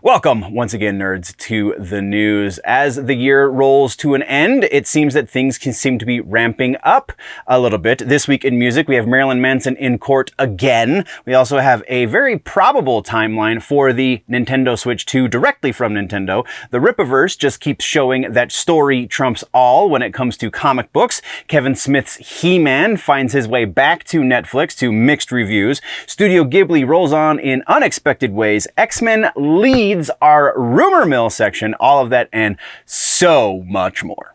Welcome once again, nerds, to the news. As the year rolls to an end, it seems that things can seem to be ramping up a little bit. This week in music, we have Marilyn Manson in court again. We also have a very probable timeline for the Nintendo Switch 2 directly from Nintendo. The Rippaverse just keeps showing that story trumps all when it comes to comic books. Kevin Smith's He-Man finds his way back to Netflix to mixed reviews. Studio Ghibli rolls on in unexpected ways. X-Men leads our rumor mill section, all of that and so much more.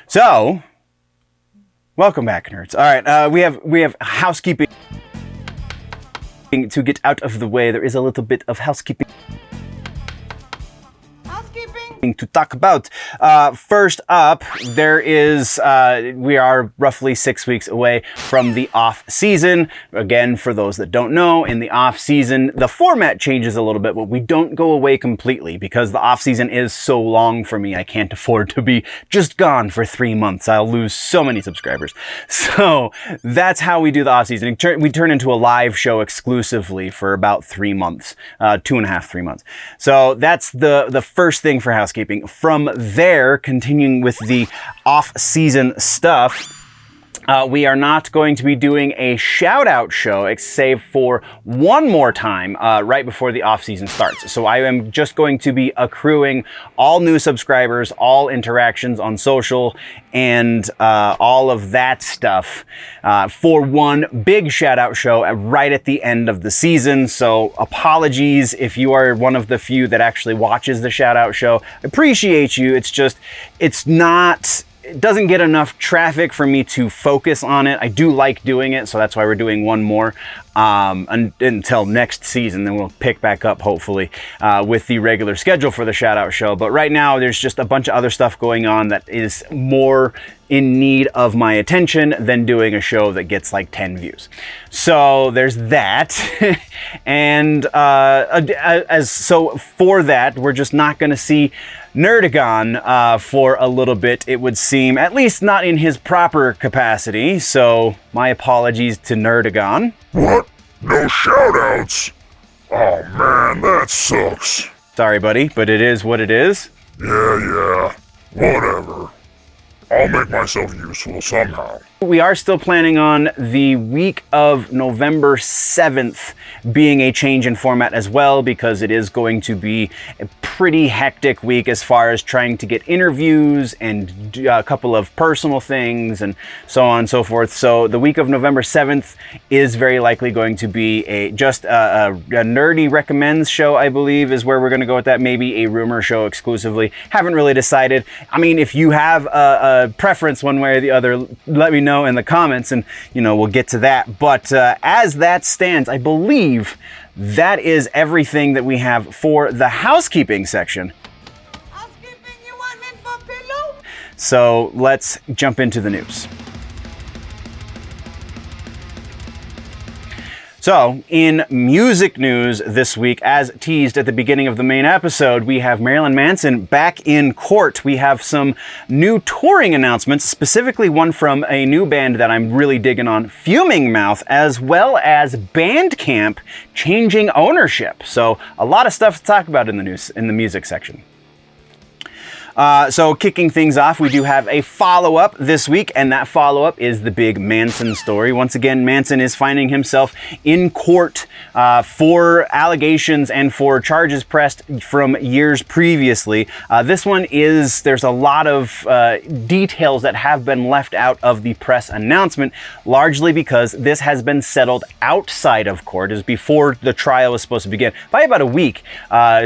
So, welcome back, nerds. All right, we have housekeeping to get out of the way. There is a little bit of housekeeping to talk about. First up, there is, we are roughly 6 weeks away from the off season. Again, for those that don't know, in the off season, the format changes a little bit, but we don't go away completely because the off season is so long for me. I can't afford to be just gone for 3 months. I'll lose so many subscribers. So that's how we do the off season. We turn into a live show exclusively for about 3 months, 2.5, 3 months. So that's the first thing for housekeeping. From there, continuing with the off-season stuff, we are not going to be doing a shout-out show, save for one more time right before the off-season starts. So I am just going to be accruing all new subscribers, all interactions on social, and all of that stuff for one big shout-out show right at the end of the season. So apologies if you are one of the few that actually watches the shout-out show. I appreciate you. It's just, it doesn't get enough traffic for me to focus on it. I do like doing it, so that's why we're doing one more until next season. Then we'll pick back up, hopefully, with the regular schedule for the shout-out show. But right now, there's just a bunch of other stuff going on that is more in need of my attention than doing a show that gets like 10 views. So there's that. And so for that, we're just not going to see Nerdom for a little bit, it would seem, at least not in his proper capacity. So my apologies to Nerdom. What? No shoutouts? Oh man, that sucks. Sorry, buddy, but it is what it is. Yeah, whatever. I'll make myself useful somehow. We are still planning on the week of November 7th being a change in format as well, because it is going to be a pretty hectic week as far as trying to get interviews and a couple of personal things and so on and so forth. So the week of November 7th is very likely going to be a nerdy recommends show, I believe, is where we're going to go with that. Maybe a rumor show exclusively. Haven't really decided. I mean, if you have a preference one way or the other, let me know in the comments and, we'll get to that. But as that stands, I believe that is everything that we have for the housekeeping section. Housekeeping, you want men for pillow? So let's jump into the news. So, in music news this week, as teased at the beginning of the main episode, we have Marilyn Manson back in court. We have some new touring announcements, specifically one from a new band that I'm really digging on, Fuming Mouth, as well as Bandcamp changing ownership. So, a lot of stuff to talk about in the news, in the music section. So kicking things off, we do have a follow-up this week, and that follow-up is the big Manson story. Once again, Manson is finding himself in court for allegations and for charges pressed from years previously. This one is, there's a lot of details that have been left out of the press announcement, largely because this has been settled outside of court. It was before the trial was supposed to begin, by about a week.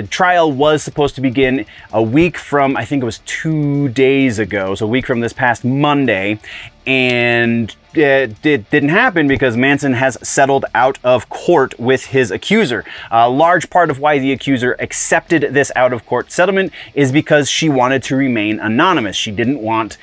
Trial was supposed to begin a week from, I think it was 2 days ago, so a week from this past Monday, and it didn't happen because Manson has settled out of court with his accuser. A large part of why the accuser accepted this out of court settlement is because she wanted to remain anonymous. She didn't want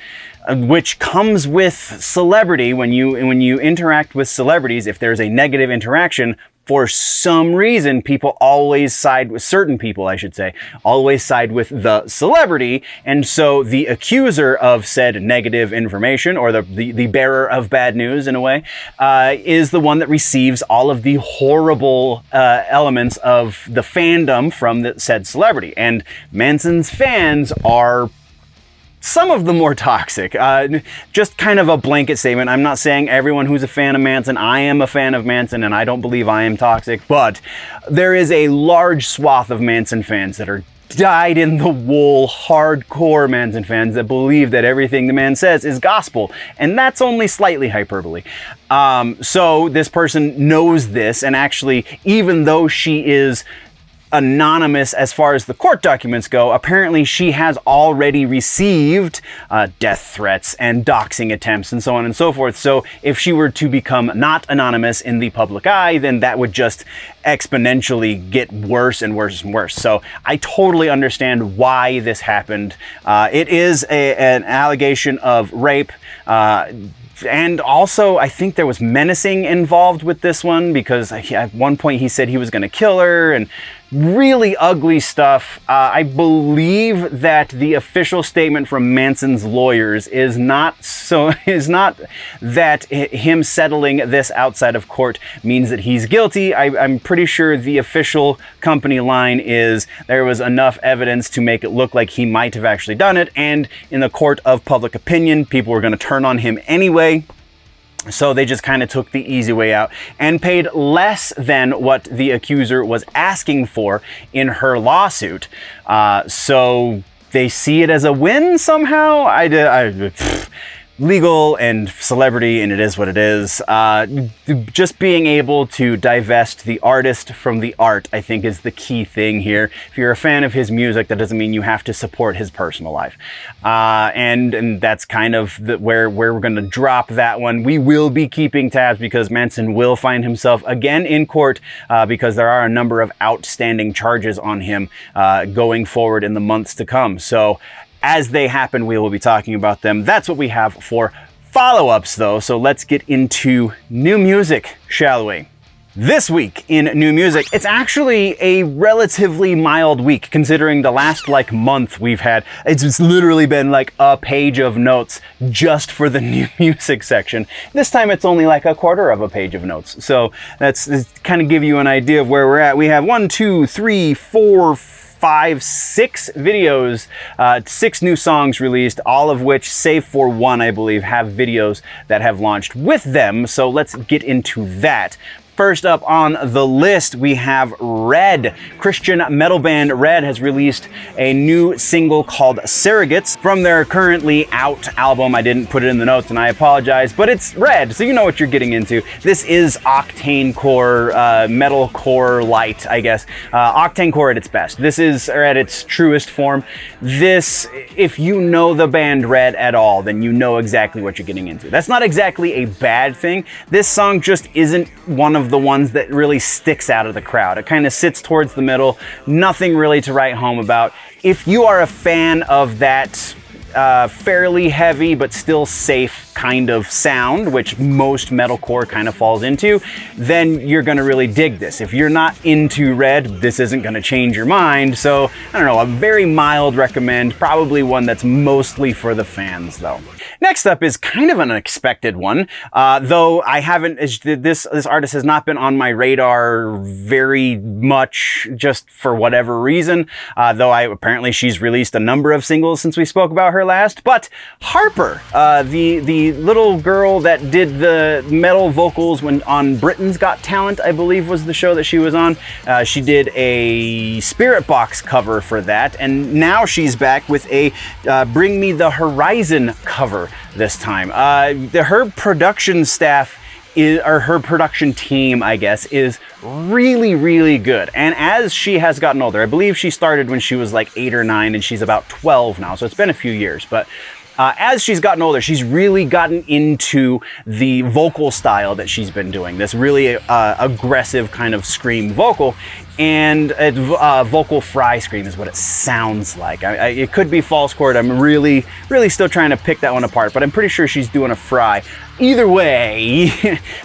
which comes with celebrity. When you interact with celebrities, if there's a negative interaction, for some reason, people always side with certain people, I should say, always side with the celebrity. And so the accuser of said negative information, or the bearer of bad news in a way, is the one that receives all of the horrible elements of the fandom from the said celebrity. And Manson's fans are some of the more toxic. Just kind of a blanket statement. I'm not saying everyone who's a fan of Manson. I am a fan of Manson, and I don't believe I am toxic, but there is a large swath of Manson fans that are dyed-in-the-wool, hardcore Manson fans that believe that everything the man says is gospel, and that's only slightly hyperbole. So this person knows this, and actually, even though she is anonymous as far as the court documents go, apparently she has already received death threats and doxing attempts and so on and so forth. So if she were to become not anonymous in the public eye, then that would just exponentially get worse and worse and worse. So I totally understand why this happened. It is an allegation of rape. And also, I think there was menacing involved with this one, because at one point he said he was going to kill her, and really ugly stuff. I believe that the official statement from Manson's lawyers is not that him settling this outside of court means that he's guilty. I'm pretty sure the official company line is there was enough evidence to make it look like he might have actually done it, and in the court of public opinion, people were going to turn on him anyway. So they just kind of took the easy way out and paid less than what the accuser was asking for in her lawsuit. So they see it as a win somehow. Legal and celebrity, and it is what it is. Just being able to divest the artist from the art, I think, is the key thing here. If you're a fan of his music, that doesn't mean you have to support his personal life. And that's kind of where we're going to drop that one. We will be keeping tabs, because Manson will find himself again in court, because there are a number of outstanding charges on him going forward in the months to come. So as they happen, we will be talking about them. That's what we have for follow-ups, though. So let's get into new music, shall we? This week in new music, it's actually a relatively mild week, considering the last month we've had. It's just literally been like a page of notes just for the new music section. This time it's only like a quarter of a page of notes. So that's kind of give you an idea of where we're at. We have 1, 2, 3, 4, 5, 6 videos, 6 new songs released, all of which, save for one, I believe, have videos that have launched with them. So let's get into that. First up on the list, we have Red. Christian metal band Red has released a new single called Surrogates from their currently out album. I didn't put it in the notes, and I apologize, but it's Red, so you know what you're getting into. This is octane core, metalcore light, I guess. Octane core at its best. This is at its truest form. This, if you know the band Red at all, then you know exactly what you're getting into. That's not exactly a bad thing. This song just isn't one of the ones that really sticks out of the crowd. It kind of sits towards the middle, nothing really to write home about. If you are a fan of that fairly heavy but still safe kind of sound, which most metalcore kind of falls into, then you're going to really dig this. If you're not into Red, this isn't going to change your mind. So, I don't know, a very mild recommend, probably one that's mostly for the fans though. Next up is kind of an unexpected one, though I haven't, this artist has not been on my radar very much, just for whatever reason, though apparently she's released a number of singles since we spoke about her last. But Harper, the little girl that did the metal vocals on Britain's Got Talent, I believe was the show that she was on. She did a Spirit Box cover for that, and now she's back with a Bring Me the Horizon cover this time. Her production staff or her production team, I guess, is really, really good. And as she has gotten older, I believe she started when she was like 8 or 9, and she's about 12 now, so it's been a few years. But as she's gotten older, she's really gotten into the vocal style that she's been doing, this really aggressive kind of scream vocal. and a vocal fry scream is what it sounds like. It could be false chord. I'm really still trying to pick that one apart, but I'm pretty sure she's doing a fry. Either way,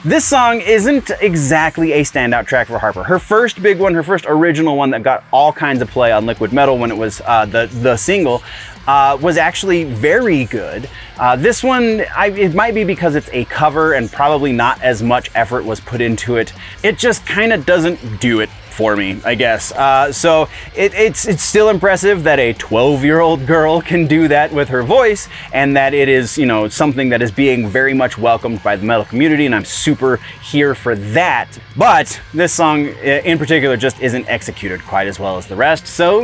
this song isn't exactly a standout track for Harper. Her first big one, her first original one that got all kinds of play on Liquid Metal when it was the single, was actually very good. This one, it might be because it's a cover and probably not as much effort was put into it. It just kind of doesn't do it for me, I guess. So it's still impressive that a 12-year-old girl can do that with her voice, and that it is, you know, something that is being very much welcomed by the metal community, and I'm super here for that. But this song in particular just isn't executed quite as well as the rest, so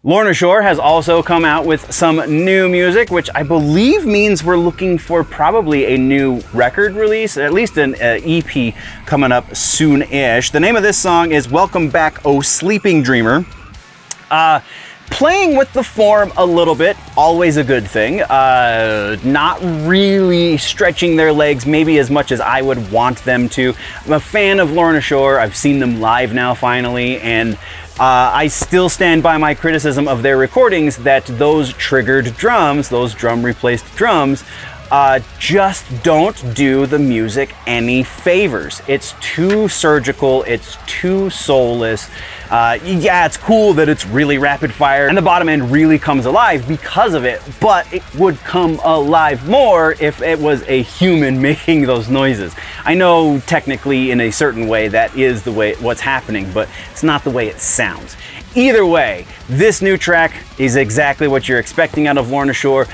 Lorna Shore has also come out with some new music, which I believe means we're looking for probably a new record release, at least an EP coming up soon-ish. The name of this song is Welcome Back, Oh Sleeping Dreamer. Playing with the form a little bit, always a good thing. Not really stretching their legs maybe as much as I would want them to. I'm a fan of Lorna Shore. I've seen them live now finally, and I still stand by my criticism of their recordings that those triggered drums, those drum replaced drums, just don't do the music any favors. It's too surgical, it's too soulless. Yeah, it's cool that it's really rapid fire and the bottom end really comes alive because of it, but it would come alive more if it was a human making those noises. I know technically in a certain way that is the way what's happening, but it's not the way it sounds. Either way, this new track is exactly what you're expecting out of Lorna Shore.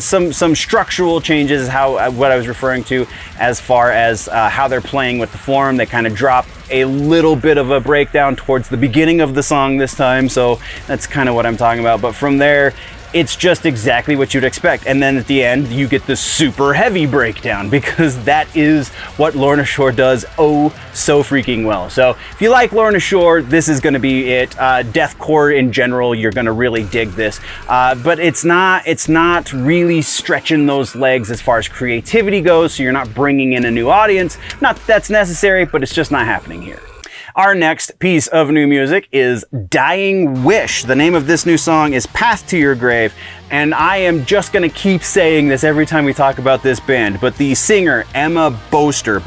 Some structural changes is what I was referring to as far as how they're playing with the form. They kind of drop a little bit of a breakdown towards the beginning of the song this time, so that's kind of what I'm talking about. But from there, it's just exactly what you'd expect. And then at the end, you get the super heavy breakdown because that is what Lorna Shore does oh so freaking well. So if you like Lorna Shore, this is going to be it. Deathcore in general, you're going to really dig this. But it's not really stretching those legs as far as creativity goes, so you're not bringing in a new audience. Not that that's necessary, but it's just not happening here. Our next piece of new music is Dying Wish. The name of this new song is Path to Your Grave, and I am just gonna keep saying this every time we talk about this band, but the singer Emma Boster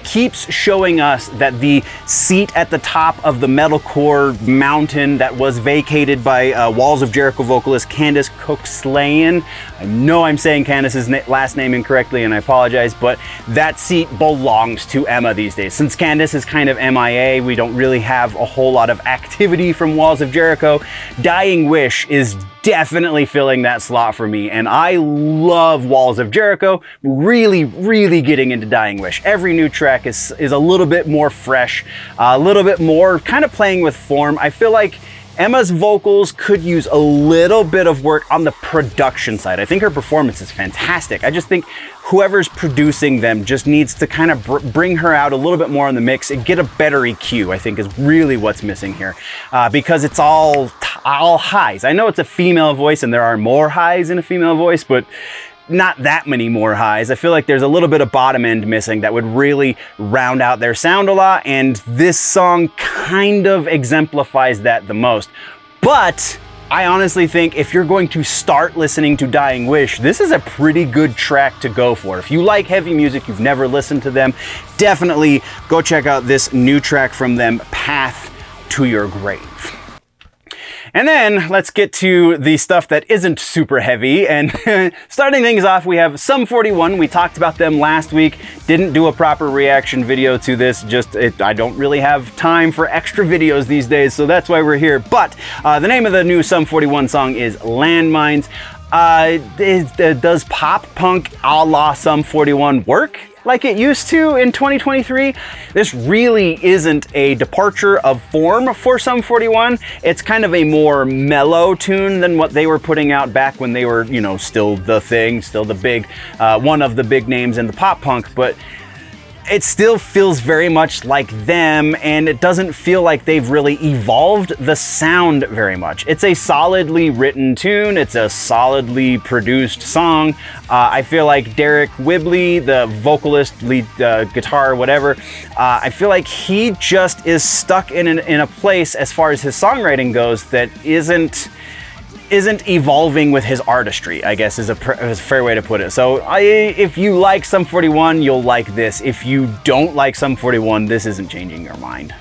keeps showing us that the seat at the top of the metalcore mountain that was vacated by Walls of Jericho vocalist Candice Coxlayan. I know I'm saying Candice's last name incorrectly and I apologize, but that seat belongs to Emma these days. Since Candice is kind of MIA, we don't really have a whole lot of activity from Walls of Jericho. Dying Wish is definitely filling that slot for me, and I love Walls of Jericho. Really getting into Dying Wish. Every new track is a little bit more fresh, a little bit more kind of playing with form. I feel like Emma's vocals could use a little bit of work on the production side. I think her performance is fantastic. I just think whoever's producing them just needs to kind of bring her out a little bit more in the mix and get a better EQ, I think is really what's missing here. Because it's all highs. I know it's a female voice and there are more highs in a female voice, but not that many more highs. I feel like there's a little bit of bottom end missing that would really round out their sound a lot, and this song kind of exemplifies that the most. But I honestly think if you're going to start listening to Dying Wish, this is a pretty good track to go for. If you like heavy music, you've never listened to them, definitely go check out this new track from them, Path to Your Grave. And then let's get to the stuff that isn't super heavy, and starting things off, we have Sum 41. We talked about them last week, didn't do a proper reaction video to this, I don't really have time for extra videos these days, so that's why we're here. But the name of the new Sum 41 song is Landmines. Does pop punk a la Sum 41 work like it used to in 2023? This really isn't a departure of form for Sum 41. It's kind of a more mellow tune than what they were putting out back when they were, you know, still the thing, still the big, one of the big names in the pop punk. But it still feels very much like them, and it doesn't feel like they've really evolved the sound very much. It's a solidly written tune, it's a solidly produced song. I feel like Derek Whibley, the vocalist, lead guitar, whatever, I feel like he just is stuck in a place as far as his songwriting goes that isn't evolving with his artistry, I guess is a fair way to put it. So if you like Sum 41, you'll like this. If you don't like Sum 41, this isn't changing your mind.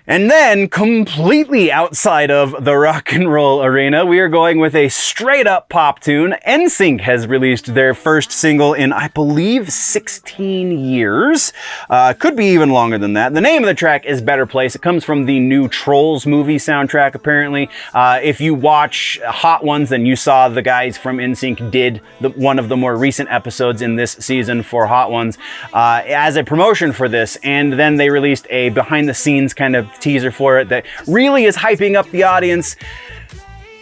And then, completely outside of the rock and roll arena, we are going with a straight up pop tune. NSYNC has released their first single in, I believe, 16 years. Could be even longer than that. The name of the track is Better Place. It comes from the new Trolls movie soundtrack, apparently. If you watch Hot Ones, then you saw the guys from NSYNC did one of the more recent episodes in this season for Hot Ones as a promotion for this. And then they released a behind the scenes kind of teaser for it that really is hyping up the audience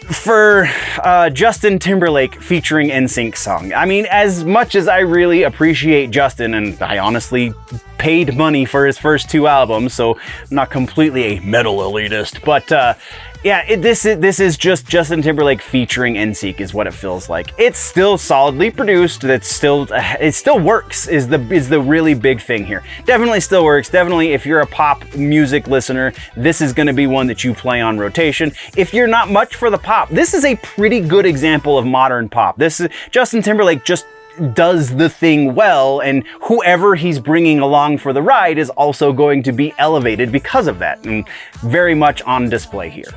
for Justin Timberlake featuring NSYNC song. I mean, as much as I really appreciate Justin, and I honestly paid money for his first 2 albums, so I'm not completely a metal elitist, but yeah, this is just Justin Timberlake featuring NSYNC is what it feels like. It's still solidly produced. It still works is the really big thing here. Definitely still works. Definitely, if you're a pop music listener, this is going to be one that you play on rotation. If you're not much for the pop, this is a pretty good example of modern pop. This is Justin Timberlake just does the thing well, and whoever he's bringing along for the ride is also going to be elevated because of that, and very much on display here.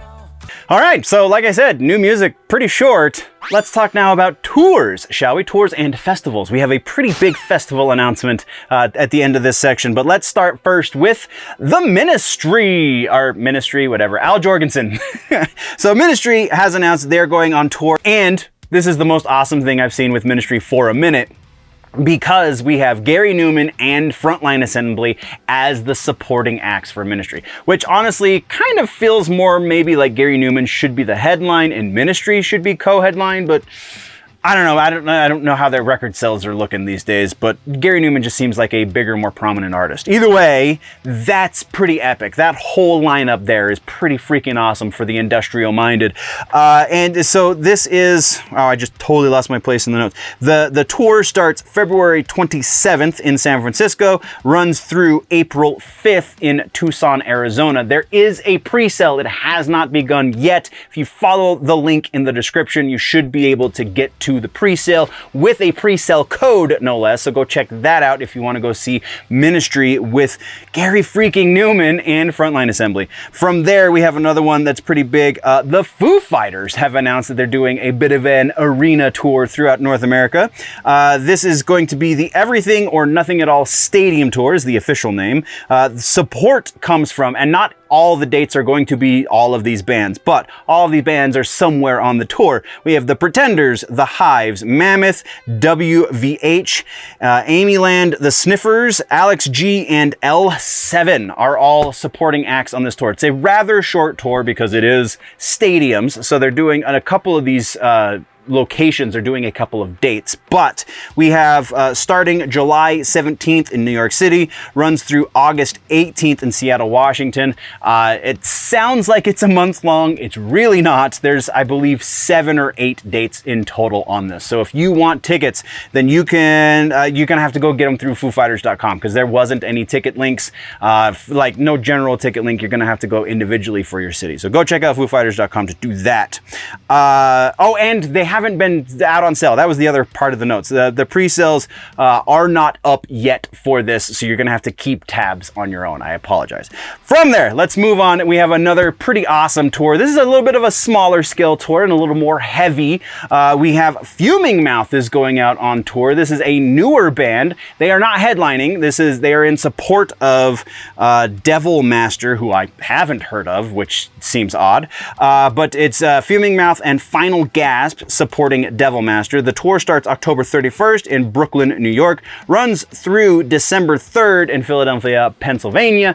All right, so like I said, new music, pretty short. Let's talk now about tours, shall we? Tours and festivals. We have a pretty big festival announcement at the end of this section, but let's start first with the Ministry, or Ministry, whatever, Al Jorgensen. So Ministry has announced they're going on tour, and this is the most awesome thing I've seen with Ministry for a minute, because we have Gary Newman and Frontline Assembly as the supporting acts for Ministry, which honestly kind of feels more maybe like Gary Newman should be the headline and Ministry should be co-headline, but I don't know. I don't know how their record sales are looking these days, but Gary Newman just seems like a bigger, more prominent artist. Either way, that's pretty epic. That whole lineup there is pretty freaking awesome for the industrial-minded. And so this is... Oh, I just totally lost my place in the notes. The tour starts February 27th in San Francisco, runs through April 5th in Tucson, Arizona. There is a pre-sale. It has not begun yet. If you follow the link in the description, you should be able to get to the pre-sale with a pre-sale code, no less. So go check that out if you want to go see Ministry with Gary freaking Newman and Frontline Assembly. From there, we have another one that's pretty big. The Foo Fighters have announced that they're doing a bit of an arena tour throughout North America. This is going to be the Everything or Nothing at All Stadium Tour is the official name. Support comes from, and not all the dates are going to be all of these bands, but all of these bands are somewhere on the tour. We have the Pretenders, the Hives, Mammoth, WVH, Amyland, the Sniffers, Alex G, and L7 are all supporting acts on this tour. It's a rather short tour because it is stadiums, so they're doing a couple of these locations are doing a couple of dates, but we have starting July 17th in New York City, runs through August 18th in Seattle, Washington. It sounds like it's a month long. It's really not. There's, I believe, 7 or 8 dates in total on this. So if you want tickets, then you're gonna have to go get them through FooFighters.com, because there wasn't any ticket links, like no general ticket link. You're gonna have to go individually for your city. So go check out FooFighters.com to do that. Oh, and they haven't been out on sale. That was the other part of the notes. The pre-sales are not up yet for this, so you're gonna have to keep tabs on your own. I apologize. From there, let's move on. We have another pretty awesome tour. This is a little bit of a smaller scale tour and a little more heavy. We have Fuming Mouth is going out on tour. This is a newer band. They are not headlining. They are in support of Devil Master, who I haven't heard of, which seems odd. But it's Fuming Mouth and Final Gasp supporting Devil Master. The tour starts October 31st in Brooklyn, New York, runs through December 3rd in Philadelphia, Pennsylvania.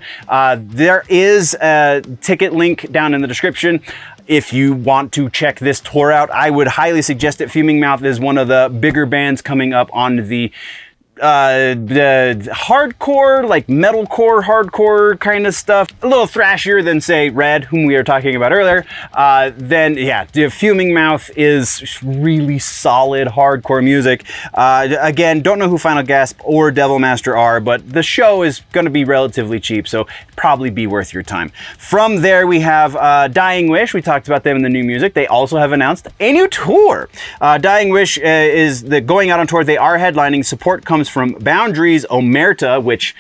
There is a ticket link down in the description. If you want to check this tour out, I would highly suggest it. Fuming Mouth is one of the bigger bands coming up on the hardcore, like metalcore, hardcore kind of stuff. A little thrashier than, say, Red, whom we were talking about earlier. Then, yeah, the Fuming Mouth is really solid hardcore music. Again, don't know who Final Gasp or Devil Master are, but the show is going to be relatively cheap, so probably be worth your time. From there, we have Dying Wish. We talked about them in the new music. They also have announced a new tour. Dying Wish is going out on tour. They are headlining. Support comes from Boundaries, Omerta, which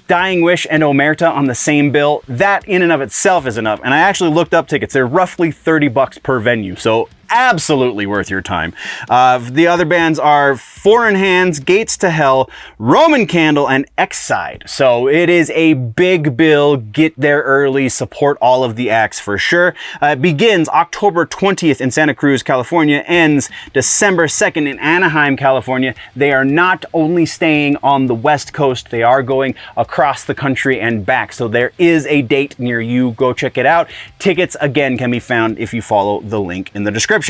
Dying Wish and Omerta on the same bill, that in and of itself is enough. And I actually looked up tickets. They're roughly $30 per venue, so absolutely worth your time. The other bands are Foreign Hands, Gates to Hell, Roman Candle, and Exide. So it is a big bill. Get there early, support all of the acts for sure. It begins October 20th in Santa Cruz, California, ends December 2nd in Anaheim, California. They are not only staying on the West Coast, they are going across the country and back. So there is a date near you. Go check it out. Tickets, again, can be found if you follow the link in the description.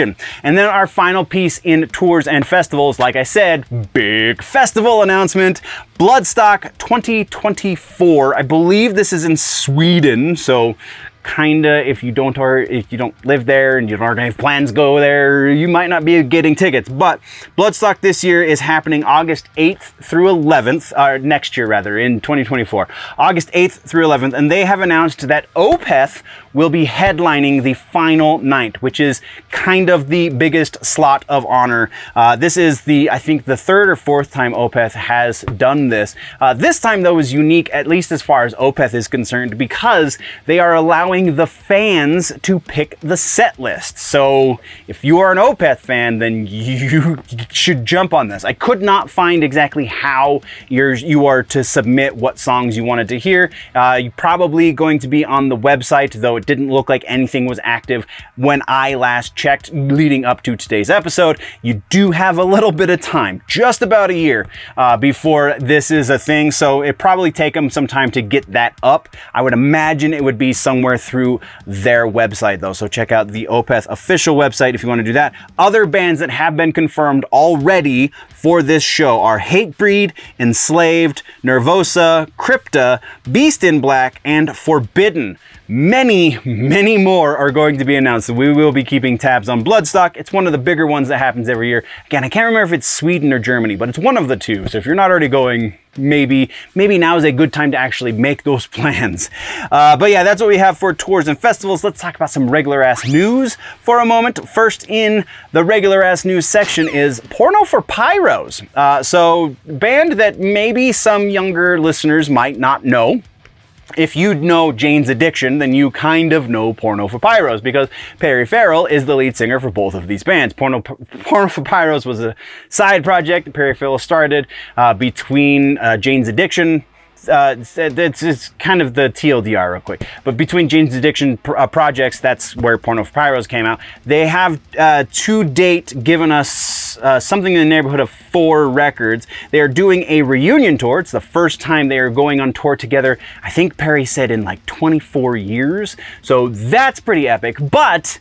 And then our final piece in tours and festivals, like I said, big festival announcement, Bloodstock 2024. I believe this is in Sweden, so kinda if you don't live there and you don't have plans to go there, you might not be getting tickets. But Bloodstock this year is happening August 8th through 11th, next year rather, in 2024. August 8th through 11th, and they have announced that Opeth will be headlining the final night, which is kind of the biggest slot of honor. This is I think the third or fourth time Opeth has done this. This time though is unique, at least as far as Opeth is concerned, because they are allowing the fans to pick the set list. So if you are an Opeth fan, then you should jump on this. I could not find exactly how you are to submit what songs you wanted to hear. You're probably going to be on the website, though it didn't look like anything was active when I last checked leading up to today's episode. You do have a little bit of time, just about a year, before this is a thing. So it probably take them some time to get that up. I would imagine it would be somewhere through their website though. So check out the Opeth official website if you want to do that. Other bands that have been confirmed already for this show are Hatebreed, Enslaved, Nervosa, Crypta, Beast in Black, and Forbidden. Many, many more are going to be announced. So we will be keeping tabs on Bloodstock. It's one of the bigger ones that happens every year. Again, I can't remember if it's Sweden or Germany, but it's one of the two. So if you're not already going, maybe now is a good time to actually make those plans. But yeah, that's what we have for tours and festivals. Let's talk about some regular ass news for a moment. First in the regular ass news section is Porno for Pyros. So band that maybe some younger listeners might not know. If you know Jane's Addiction, then you kind of know Porno for Pyros, because Perry Farrell is the lead singer for both of these bands. Porno for Pyros was a side project Perry Farrell started between Jane's Addiction. It's kind of the TLDR real quick, but between Jane's Addiction projects, that's where Porno for Pyros came out. They have to date given us something in the neighborhood of 4 records. They are doing a reunion tour. It's the first time they are going on tour together, I think Perry said in like 24 years. So that's pretty epic. But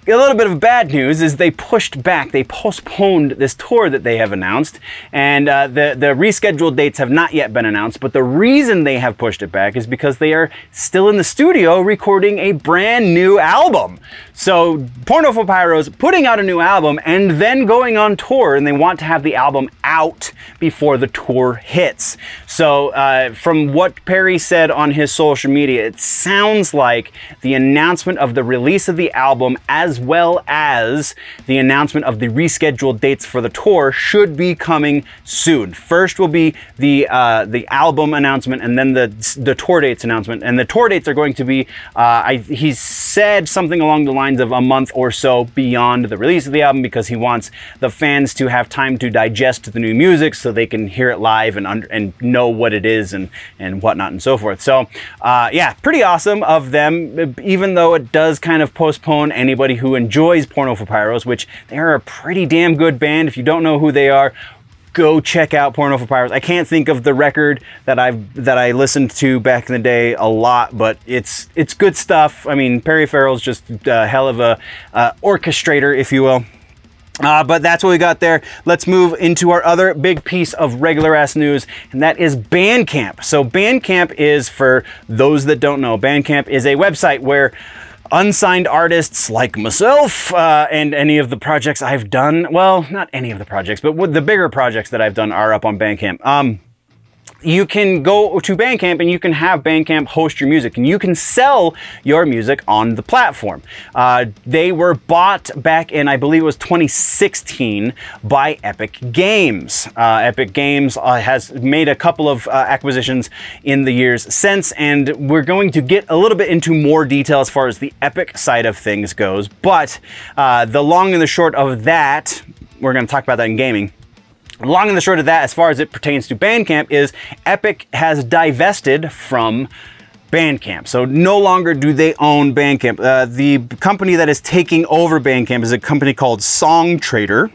a little bit of bad news is they postponed this tour that they have announced, and the rescheduled dates have not yet been announced, but the reason they have pushed it back is because they are still in the studio recording a brand new album. So Porno for Pyros putting out a new album and then going on tour, and they want to have the album out before the tour hits. So from what Perry said on his social media, it sounds like the announcement of the release of the album as well as the announcement of the rescheduled dates for the tour should be coming soon. First will be the album announcement, and then the tour dates announcement. And the tour dates are going to be, he said something along the lines of a month or so beyond the release of the album, because he wants the fans to have time to digest the new music so they can hear it live and know what it is and whatnot and so forth. So yeah, pretty awesome of them, even though it does kind of postpone anybody who enjoys Porno for Pyros, which they are a pretty damn good band. If you don't know who they are, go check out Porno for Pyros. I can't think of the record that I listened to back in the day a lot, but it's good stuff. I mean, Perry Farrell's just a hell of a orchestrator, if you will. But that's what we got there. Let's move into our other big piece of regular ass news, and that is Bandcamp. So Bandcamp is, for those that don't know, Bandcamp is a website where unsigned artists like myself and any of the projects I've done, well, not any of the projects, but the bigger projects that I've done are up on Bandcamp. You can go to Bandcamp and you can have Bandcamp host your music, and you can sell your music on the platform. They were bought back in, I believe it was 2016, by Epic Games. Epic Games has made a couple of acquisitions in the years since, and we're going to get a little bit into more detail as far as the Epic side of things goes. But the long and the short of that, we're going to talk about that in gaming. Long and the short of that, as far as it pertains to Bandcamp, is Epic has divested from Bandcamp. So no longer do they own Bandcamp. The company that is taking over Bandcamp is a company called Songtradr.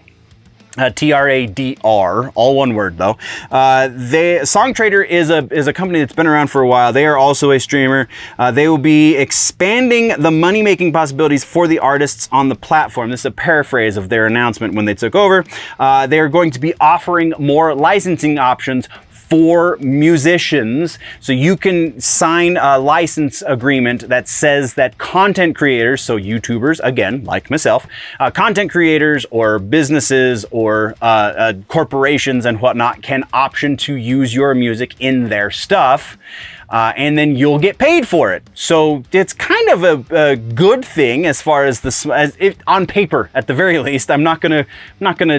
TRADR, all one word though. Songtradr is a company that's been around for a while. They are also a streamer. They will be expanding the money-making possibilities for the artists on the platform. This is a paraphrase of their announcement when they took over. They are going to be offering more licensing options for musicians. So you can sign a license agreement that says that content creators, so YouTubers, again, like myself, content creators or businesses or corporations and whatnot can option to use your music in their stuff. And then you'll get paid for it. So it's kind of a good thing as far as on paper, at the very least. I'm not gonna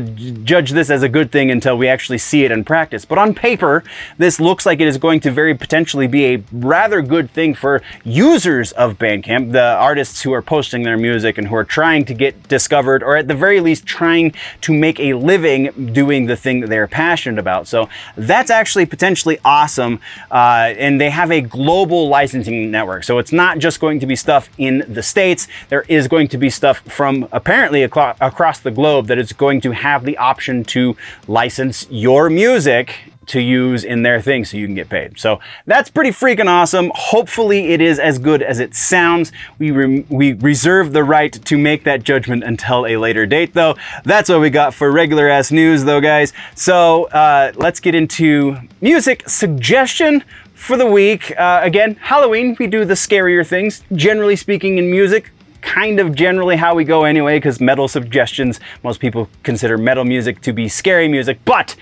judge this as a good thing until we actually see it in practice. But on paper, this looks like it is going to very potentially be a rather good thing for users of Bandcamp, the artists who are posting their music and who are trying to get discovered, or at the very least trying to make a living doing the thing that they're passionate about. So that's actually potentially awesome. And they have a global licensing network. So it's not just going to be stuff in the States. There is going to be stuff from apparently across the globe that is going to have the option to license your music to use in their thing so you can get paid. So that's pretty freaking awesome. Hopefully it is as good as it sounds. We reserve the right to make that judgment until a later date though. That's what we got for regular ass news though, guys. So let's get into music suggestion for the week. Again, Halloween, we do the scarier things, generally speaking, in music. Kind of generally how we go anyway, because metal suggestions, most people consider metal music to be scary music, but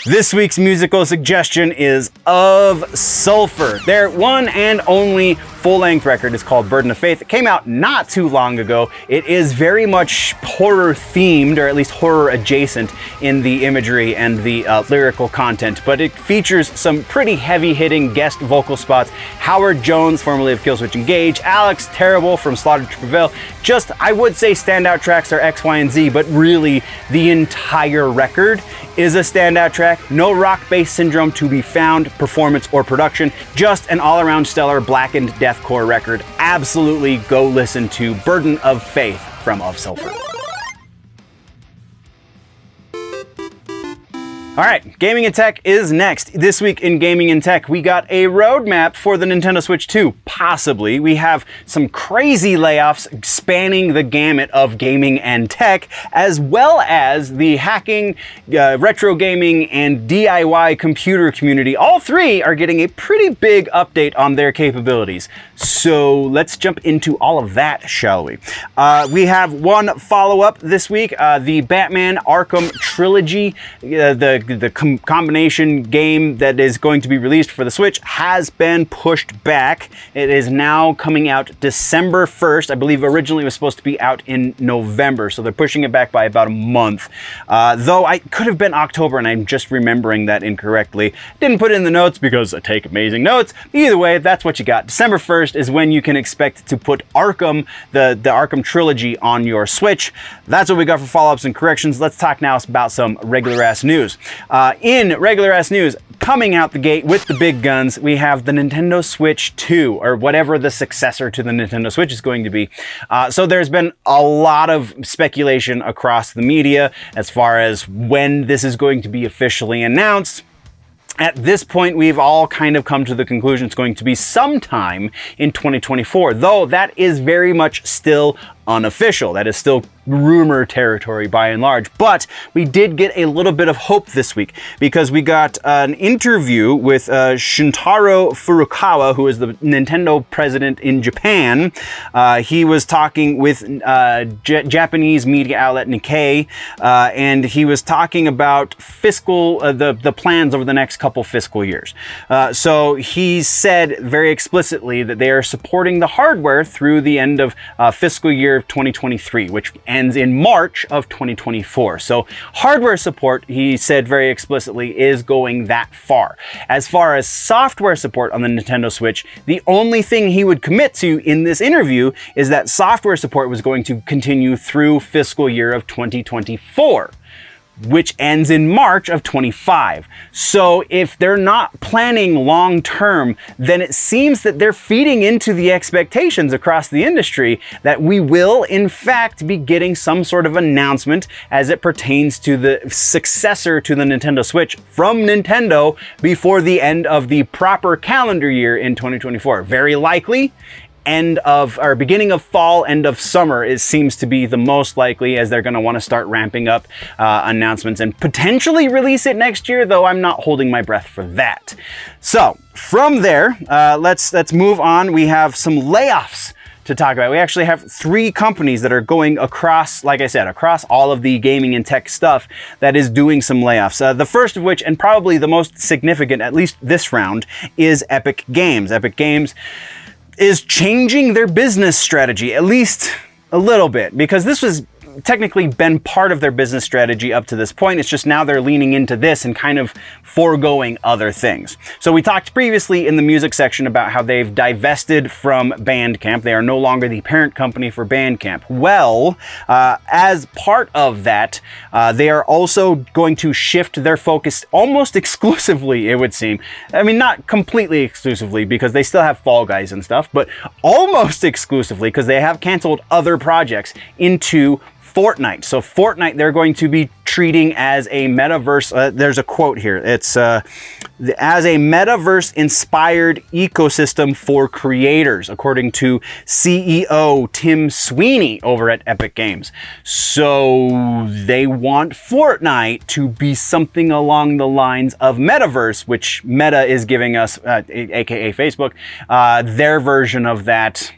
this week's musical suggestion is Of Sulfur. Their one and only full-length record is called Burden of Faith. It came out not too long ago. It is very much horror-themed, or at least horror-adjacent in the imagery and the lyrical content, but it features some pretty heavy-hitting guest vocal spots. Howard Jones, formerly of Killswitch Engage, Alex Terrible from Slaughter to Prevail. Just, I would say standout tracks are X, Y, and Z, but really the entire record is a standout track. No rock bass syndrome to be found, performance or production. Just an all-around stellar blackened deathcore record. Absolutely go listen to Burden of Faith from Of Sulfur. All right, Gaming and Tech is next. This week in Gaming and Tech, we got a roadmap for the Nintendo Switch 2, possibly. We have some crazy layoffs spanning the gamut of gaming and tech, as well as the hacking, retro gaming, and DIY computer community. All three are getting a pretty big update on their capabilities. So let's jump into all of that, shall we? We have one follow-up this week, the Batman Arkham Trilogy, the combination game that is going to be released for the Switch has been pushed back. It is now coming out December 1st. I believe originally it was supposed to be out in November, so they're pushing it back by about a month. Though I could have been October, and I'm just remembering that incorrectly. Didn't put it in the notes because I take amazing notes. Either way, that's what you got. December 1st is when you can expect to put Arkham, the Arkham Trilogy, on your Switch. That's what we got for follow-ups and corrections. Let's talk now about some regular-ass news. In regular-ass news, coming out the gate with the big guns, we have the Nintendo Switch 2, or whatever the successor to the Nintendo Switch is going to be. So there's been a lot of speculation across the media as far as when this is going to be officially announced. At this point, we've all kind of come to the conclusion it's going to be sometime in 2024, though that is very much still unofficial. That is still rumor territory by and large, but we did get a little bit of hope this week because we got an interview with Shintaro Furukawa, who is the Nintendo president in Japan. He was talking with Japanese media outlet Nikkei, and he was talking about the plans over the next couple fiscal years. So he said very explicitly that they are supporting the hardware through the end of fiscal year 2023, which ends in March of 2024. So hardware support, he said very explicitly, is going that far. As far as software support on the Nintendo Switch, the only thing he would commit to in this interview is that software support was going to continue through fiscal year of 2024. Which ends in March of 25. So if they're not planning long term, then it seems that they're feeding into the expectations across the industry that we will in fact be getting some sort of announcement as it pertains to the successor to the Nintendo Switch from Nintendo before the end of the proper calendar year in 2024. Very likely beginning of fall, end of summer, it seems to be the most likely, as they're going to want to start ramping up announcements and potentially release it next year, though I'm not holding my breath for that. So from there, let's move on. We have some layoffs to talk about. We actually have 3 companies that are going across, like I said, across all of the gaming and tech stuff that is doing some layoffs. The first of which, and probably the most significant, at least this round, is Epic Games. Epic Games is changing their business strategy, at least a little bit, because this was technically been part of their business strategy up to this point. It's just now they're leaning into this and kind of foregoing other things. So we talked previously in the music section about how they've divested from Bandcamp. They are no longer the parent company for Bandcamp. Well, as part of that, they are also going to shift their focus almost exclusively, it would seem. I mean, not completely exclusively, because they still have Fall Guys and stuff, but almost exclusively, because they have canceled other projects, into Fortnite. So Fortnite, they're going to be treating as a metaverse. There's a quote here. It's as a metaverse inspired ecosystem for creators, according to CEO Tim Sweeney over at Epic Games. So they want Fortnite to be something along the lines of metaverse, which Meta is giving us, aka Facebook, their version of that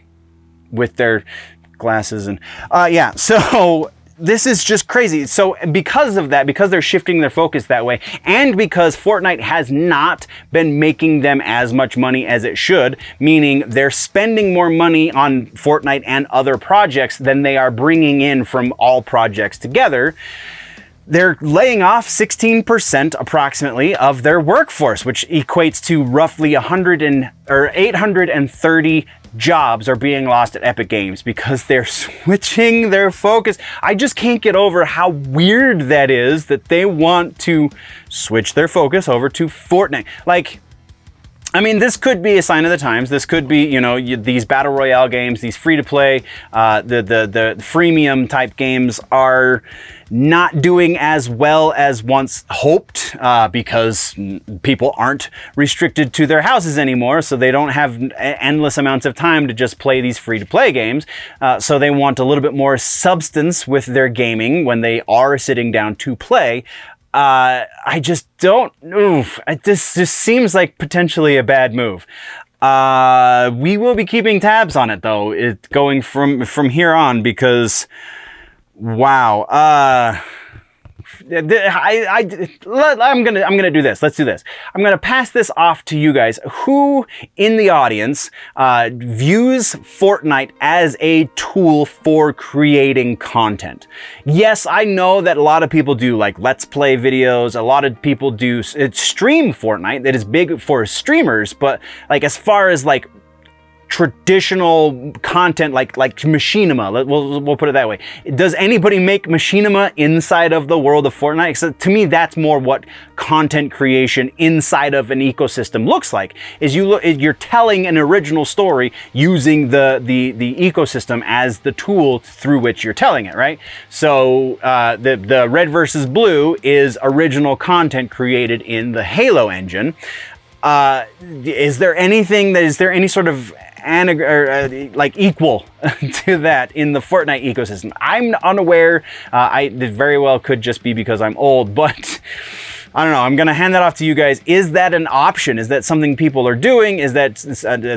with their glasses and yeah, so this is just crazy. So because of that, because they're shifting their focus that way, and because Fortnite has not been making them as much money as it should, meaning they're spending more money on Fortnite and other projects than they are bringing in from all projects together, they're laying off 16% approximately of their workforce, which equates to roughly 830 jobs are being lost at Epic Games because they're switching their focus. I just can't get over how weird that is, that they want to switch their focus over to Fortnite. Like, I mean, this could be a sign of the times. This could be, you know, these battle royale games, these free-to-play, the freemium type games are not doing as well as once hoped because people aren't restricted to their houses anymore, so they don't have endless amounts of time to just play these free-to-play games. So they want a little bit more substance with their gaming when they are sitting down to play. I just don't. This just seems like potentially a bad move. We will be keeping tabs on it, though, going from here on, because wow. I'm gonna do this. Let's do this. I'm gonna pass this off to you guys. Who in the audience views Fortnite as a tool for creating content? Yes, I know that a lot of people do like Let's Play videos. A lot of people do stream Fortnite. That is big for streamers. But like, as far as like traditional content, like machinima, we'll put it that way. Does anybody make machinima inside of the world of Fortnite? So to me, that's more what content creation inside of an ecosystem looks like. Is you're telling an original story using the ecosystem as the tool through which you're telling it, right? So the Red versus Blue is original content created in the Halo engine. Is there any sort of like equal to that in the Fortnite ecosystem? I'm unaware. It very well could just be because I'm old, but I don't know. I'm going to hand that off to you guys. Is that an option? Is that something people are doing? Is that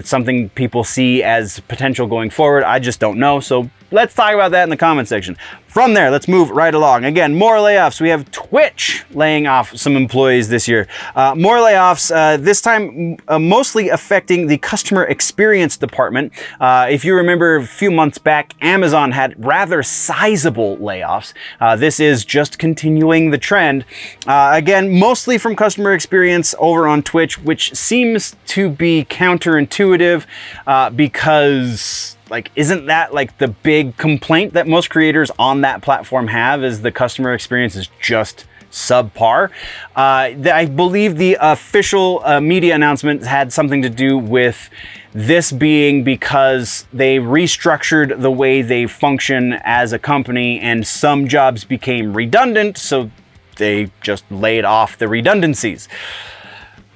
something people see as potential going forward? I just don't know. So let's talk about that in the comment section. From there, let's move right along. Again, more layoffs. We have Twitch laying off some employees this year. More layoffs, this time mostly affecting the customer experience department. If you remember a few months back, Amazon had rather sizable layoffs. This is just continuing the trend. Again, mostly from customer experience over on Twitch, which seems to be counterintuitive because isn't that like the big complaint that most creators on that platform have, is the customer experience is just subpar? I believe the official media announcement had something to do with this being because they restructured the way they function as a company and some jobs became redundant, so they just laid off the redundancies.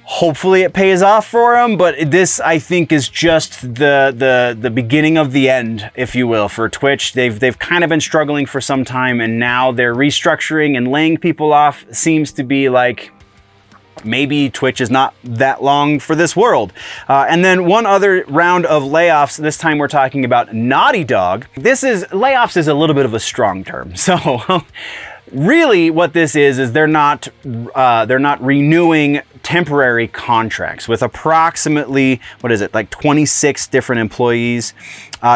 Hopefully it pays off for them, but this, I think, is just the beginning of the end, if you will, for Twitch. They've kind of been struggling for some time, and now they're restructuring and laying people off. Seems to be like maybe Twitch is not that long for this world. And then one other round of layoffs. This time we're talking about Naughty Dog. Layoffs is a little bit of a strong term. So really what this is they're not renewing temporary contracts with approximately, 26 different employees.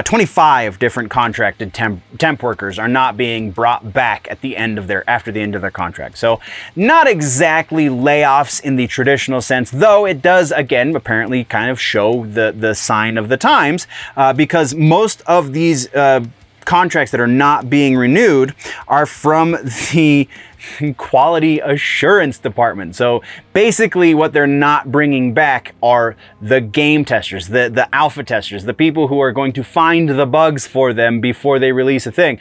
25 different contracted temp workers are not being brought back after the end of their contract. So not exactly layoffs in the traditional sense, though it does again apparently kind of show the sign of the times, because most of these contracts that are not being renewed are from the quality assurance department. So basically what they're not bringing back are the game testers, the alpha testers, the people who are going to find the bugs for them before they release a thing,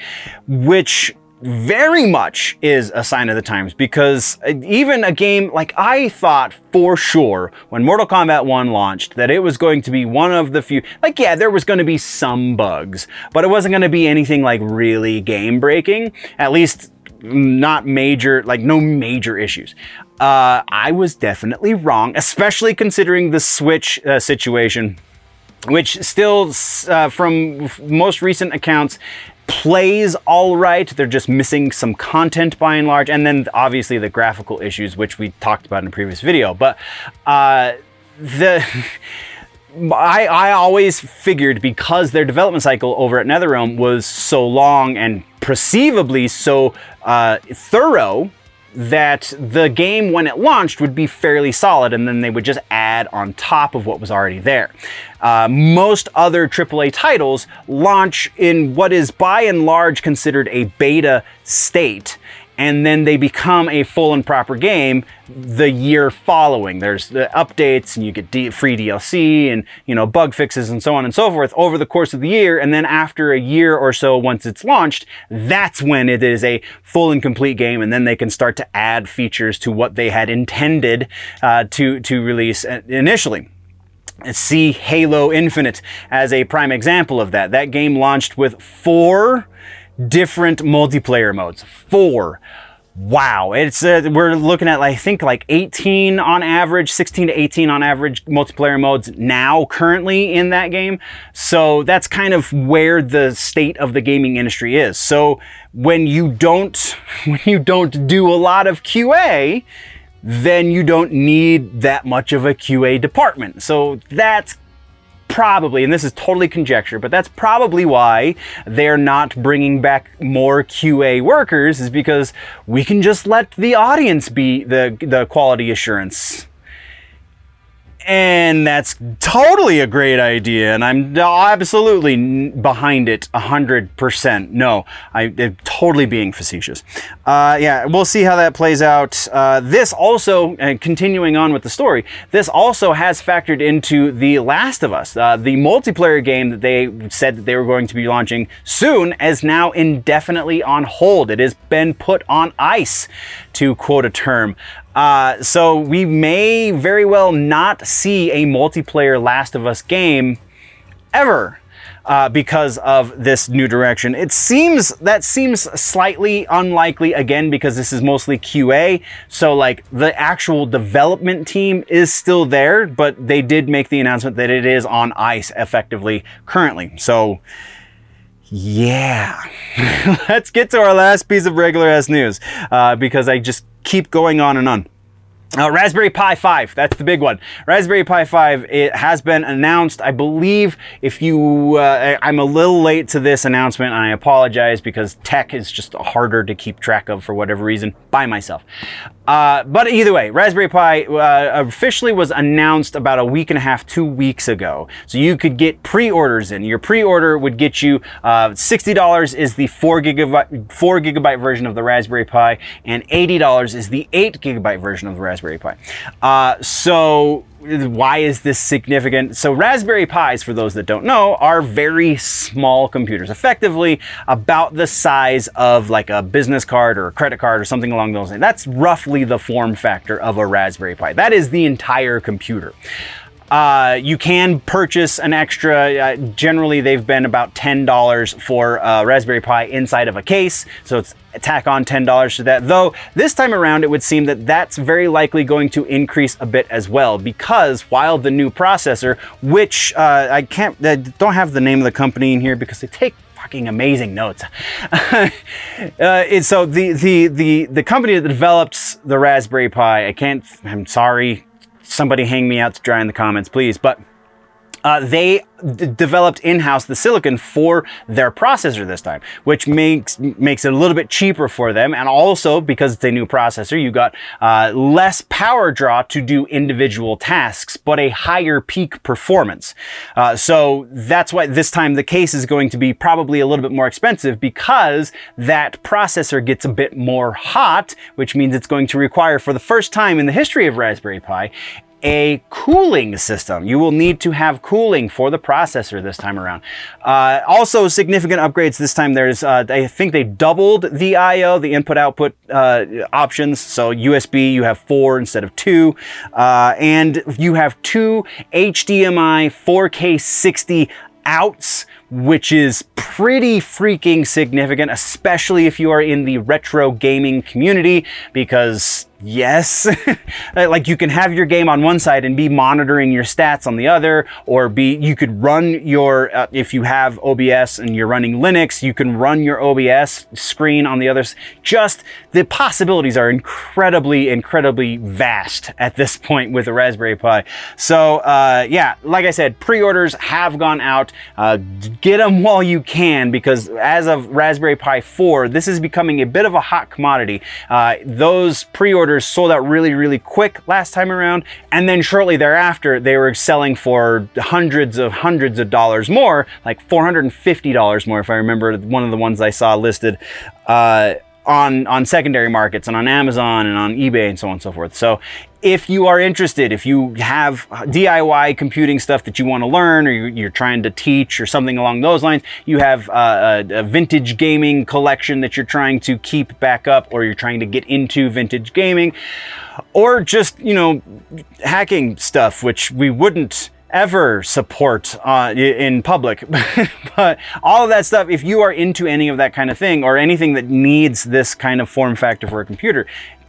which very much is a sign of the times, because even a game like, I thought for sure when Mortal Kombat 1 launched that it was going to be one of the few, there was going to be some bugs, but it wasn't going to be anything like really game breaking, at least not major, no major issues. I was definitely wrong, especially considering the Switch situation, which still, from most recent accounts, plays all right. They're just missing some content by and large, and then obviously the graphical issues, which we talked about in a previous video. But I always figured, because their development cycle over at NetherRealm was so long and perceivably so thorough, that the game when it launched would be fairly solid, and then they would just add on top of what was already there. Most other AAA titles launch in what is by and large considered a beta state, and then they become a full and proper game the year following. There's the updates, and you get free DLC and bug fixes and so on and so forth over the course of the year. And then after a year or so, once it's launched, that's when it is a full and complete game, and then they can start to add features to what they had intended to release initially. See Halo Infinite as a prime example of that. That game launched with 4 different multiplayer modes. 4. Wow. It's we're looking at, I think, 18 on average, 16 to 18 on average multiplayer modes now currently in that game. So that's kind of where the state of the gaming industry is. So when you don't do a lot of QA, then you don't need that much of a QA department. So that's probably, and this is totally conjecture, but that's probably why they're not bringing back more QA workers, is because we can just let the audience be the quality assurance. And that's totally a great idea, and I'm absolutely behind it 100%. No, I'm totally being facetious. Yeah, we'll see how that plays out. This also, continuing on with the story, this also has factored into The Last of Us. The multiplayer game that they said that they were going to be launching soon is now indefinitely on hold. It has been put on ice, to quote a term. So we may very well not see a multiplayer Last of Us game ever. Because of this new direction. That seems slightly unlikely, again, because this is mostly QA. So like the actual development team is still there, but they did make the announcement that it is on ice effectively currently. So yeah, let's get to our last piece of regular ass news, because I just keep going on and on. Raspberry Pi 5, that's the big one. Raspberry Pi 5, it has been announced. I believe if you, I'm a little late to this announcement, and I apologize because tech is just harder to keep track of for whatever reason by myself. But either way, Raspberry Pi officially was announced about a week and a half, 2 weeks ago. So you could get pre-orders in. Your pre-order would get you $60 is the 4 gigabyte version of the Raspberry Pi, and $80 is the 8 gigabyte version of the Raspberry Pi. So why is this significant? So Raspberry Pis, for those that don't know, are very small computers, effectively about the size of like a business card or a credit card or something along those lines. That's roughly the form factor of a Raspberry Pi. That is the entire computer. You can purchase an extra, generally they've been about $10 for Raspberry Pi inside of a case, so it's tack on $10 to that. Though this time around it would seem that that's very likely going to increase a bit as well, because while the new processor, which I don't have the name of the company in here because they take fucking amazing notes. So the company that develops the Raspberry Pi, I'm sorry, somebody hang me out to dry in the comments, please. But they developed in-house the silicon for their processor this time, which makes it a little bit cheaper for them. And also, because it's a new processor, you got less power draw to do individual tasks, but a higher peak performance. So that's why this time the case is going to be probably a little bit more expensive, because that processor gets a bit more hot, which means it's going to require, for the first time in the history of Raspberry Pi, a cooling system. You will need to have cooling for the processor this time around. Also significant upgrades this time. There's, I think they doubled the I/O, the input-output options. So USB, you have 4 instead of 2. And you have 2 HDMI 4K 60 outs, which is pretty freaking significant, especially if you are in the retro gaming community, because yes, like you can have your game on one side and be monitoring your stats on the other, or you could run your, if you have OBS and you're running Linux, you can run your OBS screen on the other. Just the possibilities are incredibly, incredibly vast at this point with the Raspberry Pi. So yeah, like I said, pre-orders have gone out. Get them while you can, because as of Raspberry Pi 4, this is becoming a bit of a hot commodity. Those pre-orders sold out really, really quick last time around, and then shortly thereafter they were selling for hundreds of dollars more, like $450 more if I remember one of the ones I saw listed on secondary markets and on Amazon and on eBay and so on and so forth. So if you are interested, if you have DIY computing stuff that you want to learn, or you're trying to teach or something along those lines, you have a vintage gaming collection that you're trying to keep back up, or you're trying to get into vintage gaming, or just, you know, hacking stuff, which we wouldn't ever support in public. But all of that stuff, if you are into any of that kind of thing, or anything that needs this kind of form factor for a computer,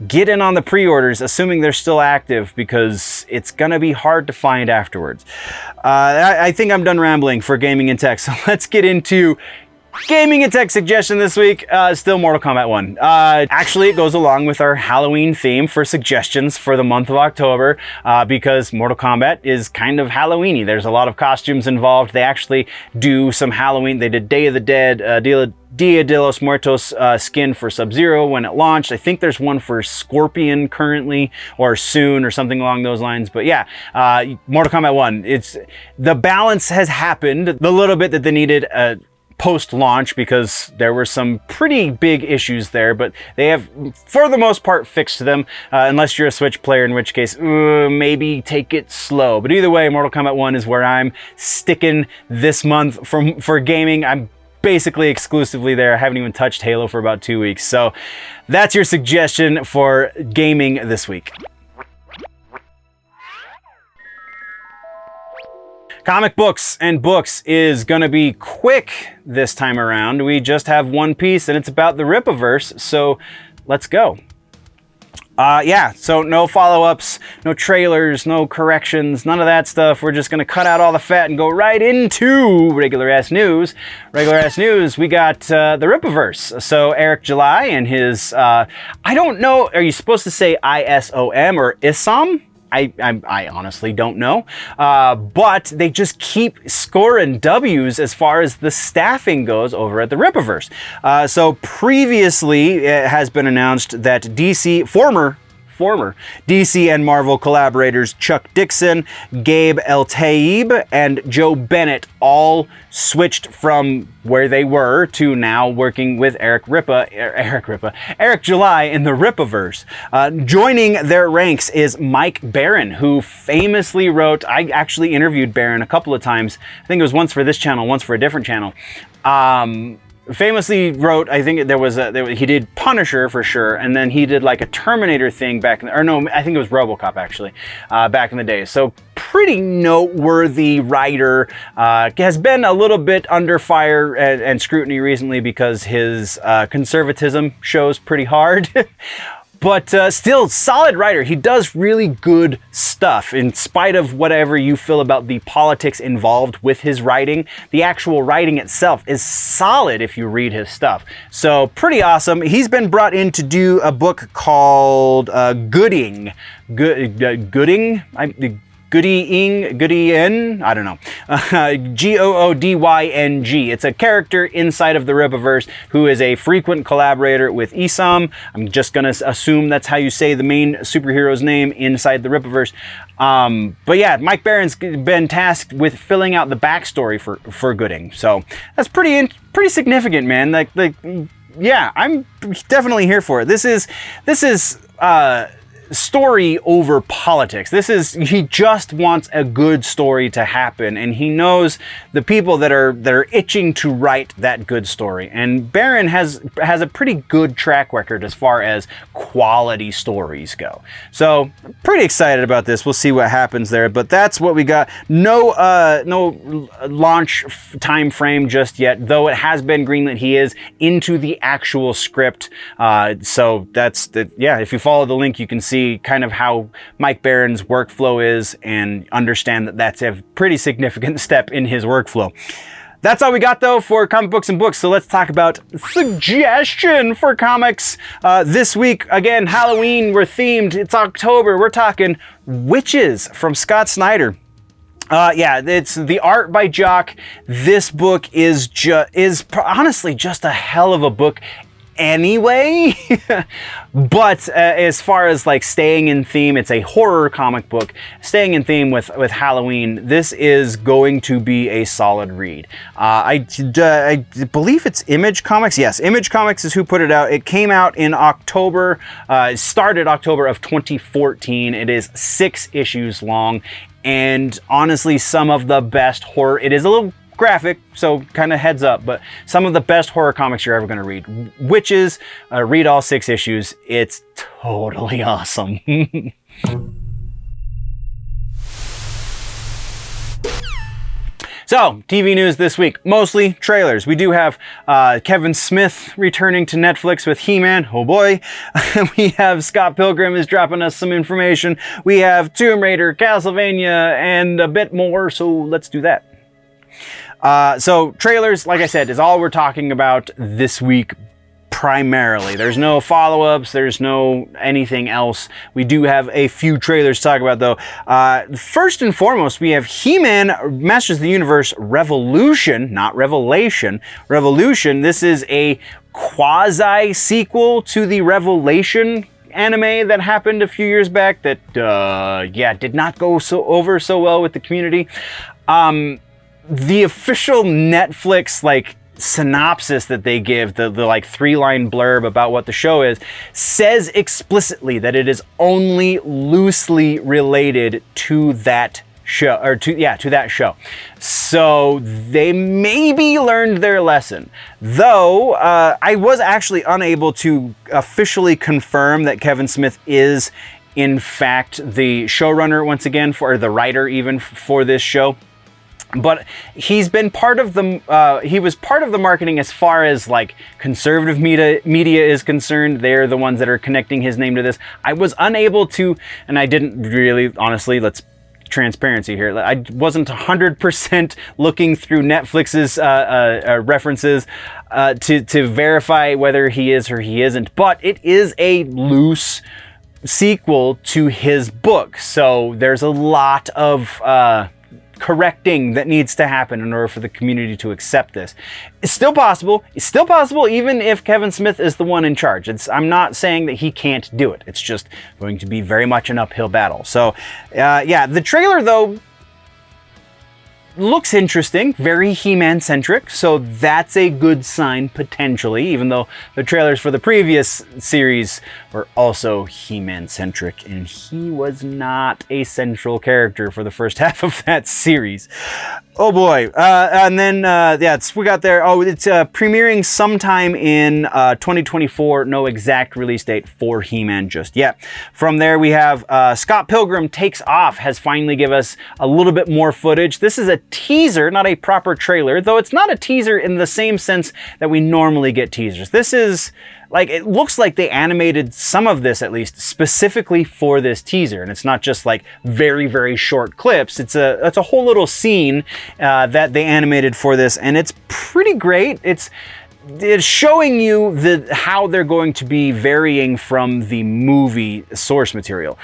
get in on the pre-orders, assuming they're still active, because it's gonna be hard to find afterwards. I think I'm done rambling for gaming and tech, so let's get into gaming and tech suggestion this week. Still Mortal Kombat 1. Actually, it goes along with our Halloween theme for suggestions for the month of October, because Mortal Kombat is kind of Halloween-y. There's a lot of costumes involved. They actually do some Halloween. They did Day of the Dead, Dia de los Muertos skin for Sub-Zero when it launched. I think there's one for Scorpion currently, or soon, or something along those lines. But yeah, Mortal Kombat 1. The balance has happened. The little bit that they needed post-launch, because there were some pretty big issues there, but they have, for the most part, fixed them, unless you're a Switch player, in which case, maybe take it slow. But either way, Mortal Kombat 1 is where I'm sticking this month for gaming. I'm basically exclusively there. I haven't even touched Halo for about 2 weeks. So that's your suggestion for gaming this week. Comic books and books is going to be quick this time around. We just have one piece and it's about the Rippaverse, so let's go. So no follow-ups, no trailers, no corrections, none of that stuff. We're just going to cut out all the fat and go right into regular-ass news. Regular-ass news, we got the Rippaverse. So Eric July and his, I don't know, are you supposed to say ISOM or ISOM? I honestly don't know, but they just keep scoring W's as far as the staffing goes over at the Rippaverse. So previously, it has been announced that former DC and Marvel collaborators Chuck Dixon, Gabe El-Taib, and Joe Bennett all switched from where they were to now working with Eric July in the Rippaverse. Joining their ranks is Mike Baron, who famously wrote, I actually interviewed Baron a couple of times. I think it was once for this channel, once for a different channel. Famously wrote, I think he did Punisher for sure, and then he did like a Terminator thing back in, I think it was RoboCop actually, back in the day. So pretty noteworthy writer, has been a little bit under fire and scrutiny recently because his conservatism shows pretty hard. But still, solid writer. He does really good stuff. In spite of whatever you feel about the politics involved with his writing, the actual writing itself is solid if you read his stuff. So pretty awesome. He's been brought in to do a book called Gooding. Goodyin, I don't know. Goodyng. It's a character inside of the Rippaverse who is a frequent collaborator with Isom. I'm just gonna assume that's how you say the main superhero's name inside the Rippaverse. But yeah, Mike Baron's been tasked with filling out the backstory for Gooding. So that's pretty significant, man. Yeah, I'm definitely here for it. This is story over politics. He just wants a good story to happen, and he knows the people that are itching to write that good story. And Baron has a pretty good track record as far as quality stories go. So pretty excited about this. We'll see what happens there, but that's what we got. No launch time frame just yet, though it has been greenlit. He is into the actual script. So if you follow the link, you can see kind of how Mike Baron's workflow is and understand that that's a pretty significant step in his workflow. That's all we got though for comic books and books. So let's talk about suggestion for comics. This week, again, Halloween, we're themed. It's October. We're talking Witches from Scott Snyder. It's the art by Jock. This book is honestly just a hell of a book anyway. But as far as like staying in theme, it's a horror comic book. Staying in theme with Halloween, this is going to be a solid read. I believe it's Image Comics. Yes, Image Comics is who put it out. It came out in October, started October of 2014. It is 6 issues long, and honestly, some of the best horror. It is a little graphic, so kind of heads up, but some of the best horror comics you're ever going to read. Witches, read all 6 issues. It's totally awesome. So, TV news this week, mostly trailers. We do have Kevin Smith returning to Netflix with He-Man. Oh boy. We have Scott Pilgrim is dropping us some information. We have Tomb Raider, Castlevania, and a bit more, so let's do that. So trailers, like I said, is all we're talking about this week primarily. There's no follow-ups, there's no anything else. We do have a few trailers to talk about though. First and foremost, we have He-Man Masters of the Universe Revolution, not Revelation. Revolution, this is a quasi-sequel to the Revelation anime that happened a few years back that, did not go over so well with the community. The official Netflix synopsis that they give, the 3-line blurb about what the show is, says explicitly that it is only loosely related to that show, or to that show. So they maybe learned their lesson. Though I was actually unable to officially confirm that Kevin Smith is in fact the showrunner once again, or the writer even for this show. But he's been part of the, he was part of the marketing as far as like conservative media is concerned. They're the ones that are connecting his name to this. I was unable to, and I didn't really, honestly, transparency here. I wasn't 100% looking through Netflix's references to verify whether he is or he isn't, but it is a loose sequel to his book. So there's a lot of correcting that needs to happen in order for the community to accept this. It's still possible. It's still possible even if Kevin Smith is the one in charge. I'm not saying that he can't do it. It's just going to be very much an uphill battle. So yeah, the trailer though looks interesting, very He-Man centric, so that's a good sign potentially, even though the trailers for the previous series were also He-Man centric, and he was not a central character for the first half of that series. Oh boy. And then, we got there. Oh, it's premiering sometime in 2024. No exact release date for He-Man just yet. From there, we have Scott Pilgrim Takes Off has finally given us a little bit more footage. This is a teaser, not a proper trailer, though it's not a teaser in the same sense that we normally get teasers. This is like, it looks like they animated some of this at least specifically for this teaser, and it's not just like very, very short clips. It's a whole little scene that they animated for this, and it's pretty great. It's showing you how they're going to be varying from the movie source material.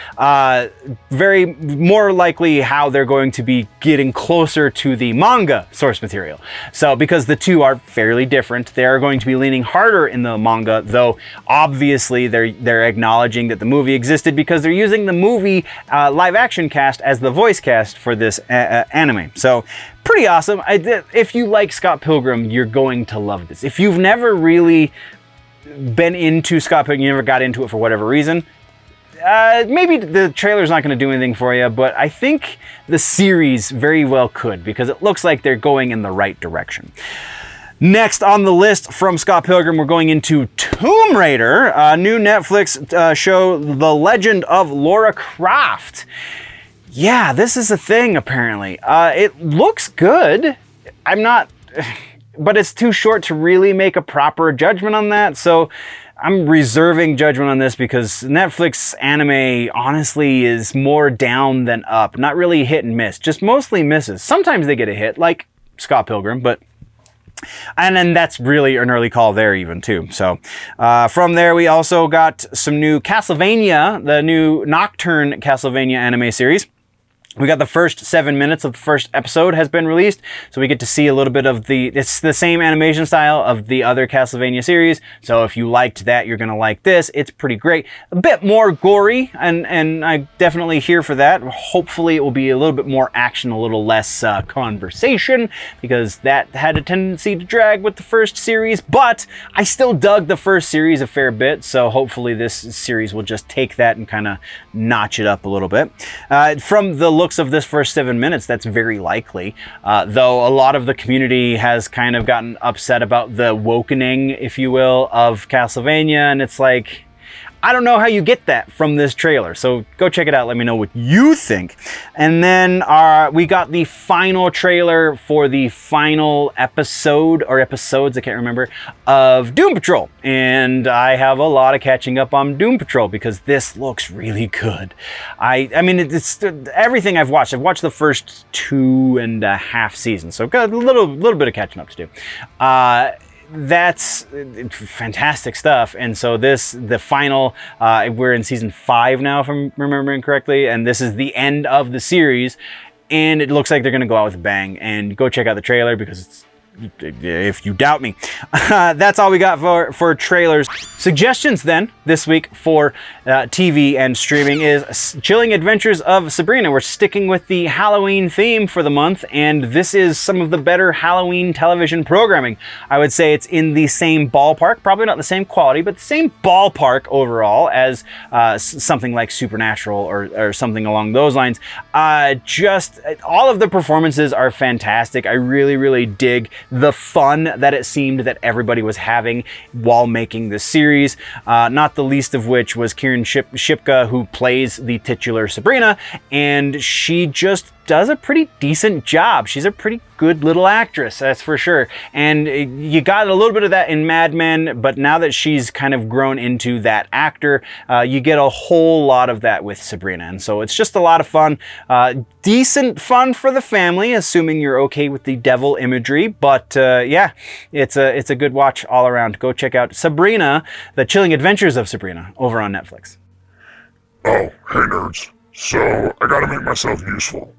Very more likely how they're going to be getting closer to the manga source material. So because the two are fairly different, they're going to be leaning harder in the manga, though obviously they're acknowledging that the movie existed because they're using the movie live action cast as the voice cast for this anime. So pretty awesome. If you like Scott Pilgrim, you're going to love this. If you've never really been into Scott Pilgrim, you never got into it for whatever reason, maybe the trailer's not going to do anything for you, but I think the series very well could, because it looks like they're going in the right direction. Next on the list from Scott Pilgrim, we're going into Tomb Raider, a new Netflix show, The Legend of Lara Croft. Yeah, this is a thing, apparently. It looks good. But it's too short to really make a proper judgment on that, so I'm reserving judgment on this because Netflix anime, honestly, is more down than up. Not really hit and miss, just mostly misses. Sometimes they get a hit, like Scott Pilgrim, and then that's really an early call there even too. So from there, we also got some new Castlevania, the new Nocturne Castlevania anime series. We got the first 7 minutes of the first episode has been released, so we get to see a little bit of it's the same animation style of the other Castlevania series, so if you liked that, you're gonna like this. It's pretty great. A bit more gory, and I'm definitely here for that. Hopefully it will be a little bit more action, a little less conversation, because that had a tendency to drag with the first series, but I still dug the first series a fair bit, so hopefully this series will just take that and kind of notch it up a little bit. From the looks of this first 7 minutes, that's very likely, though a lot of the community has kind of gotten upset about the wokening, if you will, of Castlevania, and it's like, I don't know how you get that from this trailer, so go check it out, let me know what you think. And then we got the final trailer for the final episode, or episodes, I can't remember, of Doom Patrol. And I have a lot of catching up on Doom Patrol because this looks really good. I mean, it's everything I've watched. I've watched the first 2.5 seasons, so I've got a little bit of catching up to do. That's fantastic stuff, and so the final, we're in season 5 now, if I'm remembering correctly, and this is the end of the series, and it looks like they're gonna go out with a bang. And go check out the trailer because if you doubt me. That's all we got for trailers. Suggestions then this week for TV and streaming is Chilling Adventures of Sabrina. We're sticking with the Halloween theme for the month, and this is some of the better Halloween television programming. I would say it's in the same ballpark, probably not the same quality, but the same ballpark overall as something like Supernatural or something along those lines. Just all of the performances are fantastic. I really, really dig the fun that it seemed that everybody was having while making this series, not the least of which was Kieran Shipka, who plays the titular Sabrina, and she just does a pretty decent job. She's a pretty good little actress, that's for sure. And you got a little bit of that in Mad Men, but now that she's kind of grown into that actor, you get a whole lot of that with Sabrina. And so it's just a lot of fun. Decent fun for the family, assuming you're okay with the devil imagery. But yeah, it's a good watch all around. Go check out Sabrina, The Chilling Adventures of Sabrina, over on Netflix. Oh, hey nerds. So, I gotta make myself useful.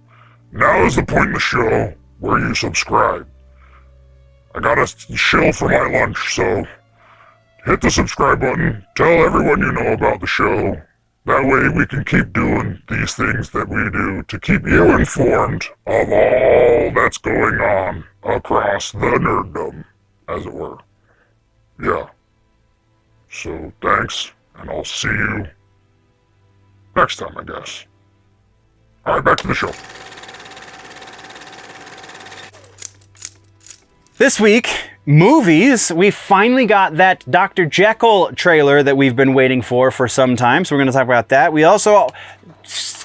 Now is the point in the show where you subscribe. I got a shill for my lunch, so hit the subscribe button, tell everyone you know about the show. That way we can keep doing these things that we do to keep you informed of all that's going on across the nerddom, as it were. Yeah. So thanks, and I'll see you next time, I guess. Alright, back to the show. This week, movies. We finally got that Dr. Jekyll trailer that we've been waiting for some time, so we're going to talk about that. We also,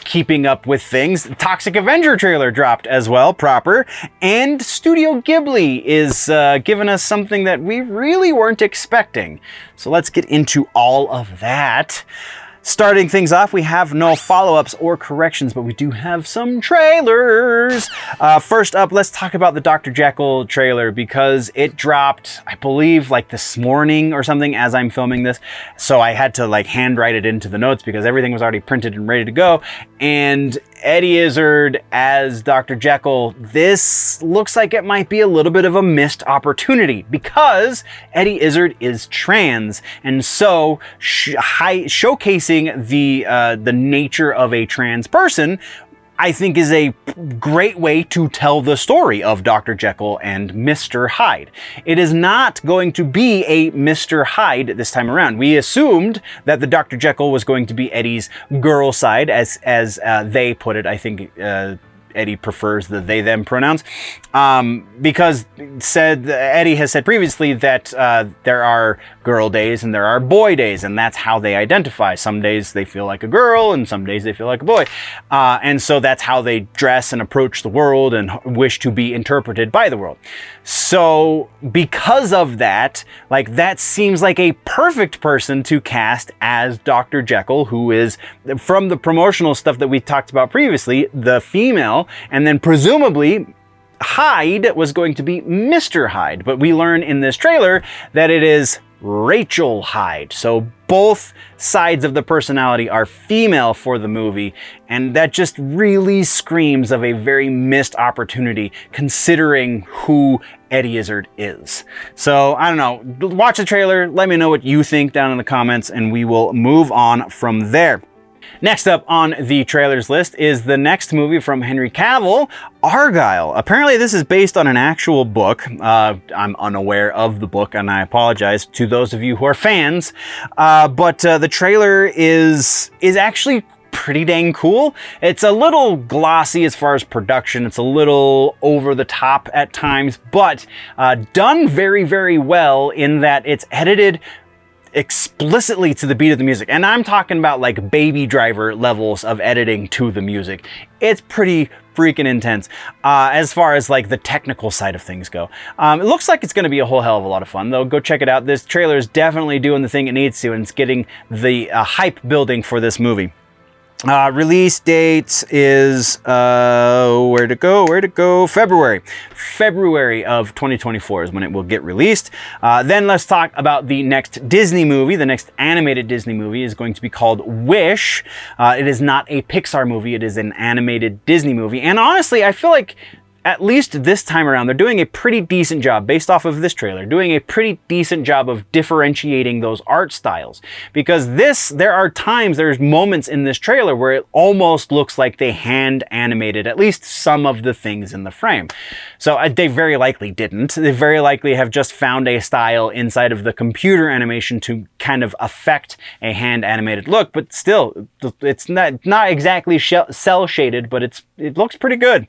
keeping up with things, Toxic Avenger trailer dropped as well, proper, and Studio Ghibli is giving us something that we really weren't expecting. So let's get into all of that. Starting things off, we have no follow-ups or corrections, but we do have some trailers. First up, let's talk about the Dr. Jekyll trailer because it dropped, I believe, like this morning or something as I'm filming this. So I had to like handwrite it into the notes because everything was already printed and ready to go. And Eddie Izzard as Dr. Jekyll, this looks like it might be a little bit of a missed opportunity because Eddie Izzard is trans, and so showcasing the nature of a trans person, I think, is a great way to tell the story of Dr. Jekyll and Mr. Hyde. It is not going to be a Mr. Hyde this time around. We assumed that the Dr. Jekyll was going to be Eddie's girl side, as they put it. I think Eddie prefers the they-them pronouns, because Eddie has said previously that there are girl days and there are boy days, and that's how they identify. Some days they feel like a girl and some days they feel like a boy. And so that's how they dress and approach the world and wish to be interpreted by the world. So because of that, like, that seems like a perfect person to cast as Dr. Jekyll, who is, from the promotional stuff that we talked about previously, the female, and then presumably Hyde was going to be Mr. Hyde, but we learn in this trailer that it is Rachel Hyde. So both sides of the personality are female for the movie, and that just really screams of a very missed opportunity considering who Eddie Izzard is. So I don't know, watch the trailer, let me know what you think down in the comments, and we will move on from there. Next up on the trailers list is the next movie from Henry Cavill, Argylle. Apparently this is based on an actual book. I'm unaware of the book, and I apologize to those of you who are fans. But the trailer is actually pretty dang cool. It's a little glossy as far as production. It's a little over the top at times, but done very, very well in that it's edited explicitly to the beat of the music. And I'm talking about like Baby Driver levels of editing to the music. It's pretty freaking intense as far as like the technical side of things go. It looks like it's going to be a whole hell of a lot of fun though. Go check it out. This trailer is definitely doing the thing it needs to, and it's getting the hype building for this movie. Release date is, where to go? February of 2024 is when it will get released. Then let's talk about the next Disney movie. The next animated Disney movie is going to be called Wish. It is not a Pixar movie. It is an animated Disney movie. And honestly, I feel like at least this time around, they're doing a pretty decent job, based off of this trailer, doing a pretty decent job of differentiating those art styles. Because there's moments in this trailer where it almost looks like they hand animated at least some of the things in the frame. So they very likely didn't. They very likely have just found a style inside of the computer animation to kind of affect a hand animated look, but still, it's not exactly cell shaded, but it looks pretty good.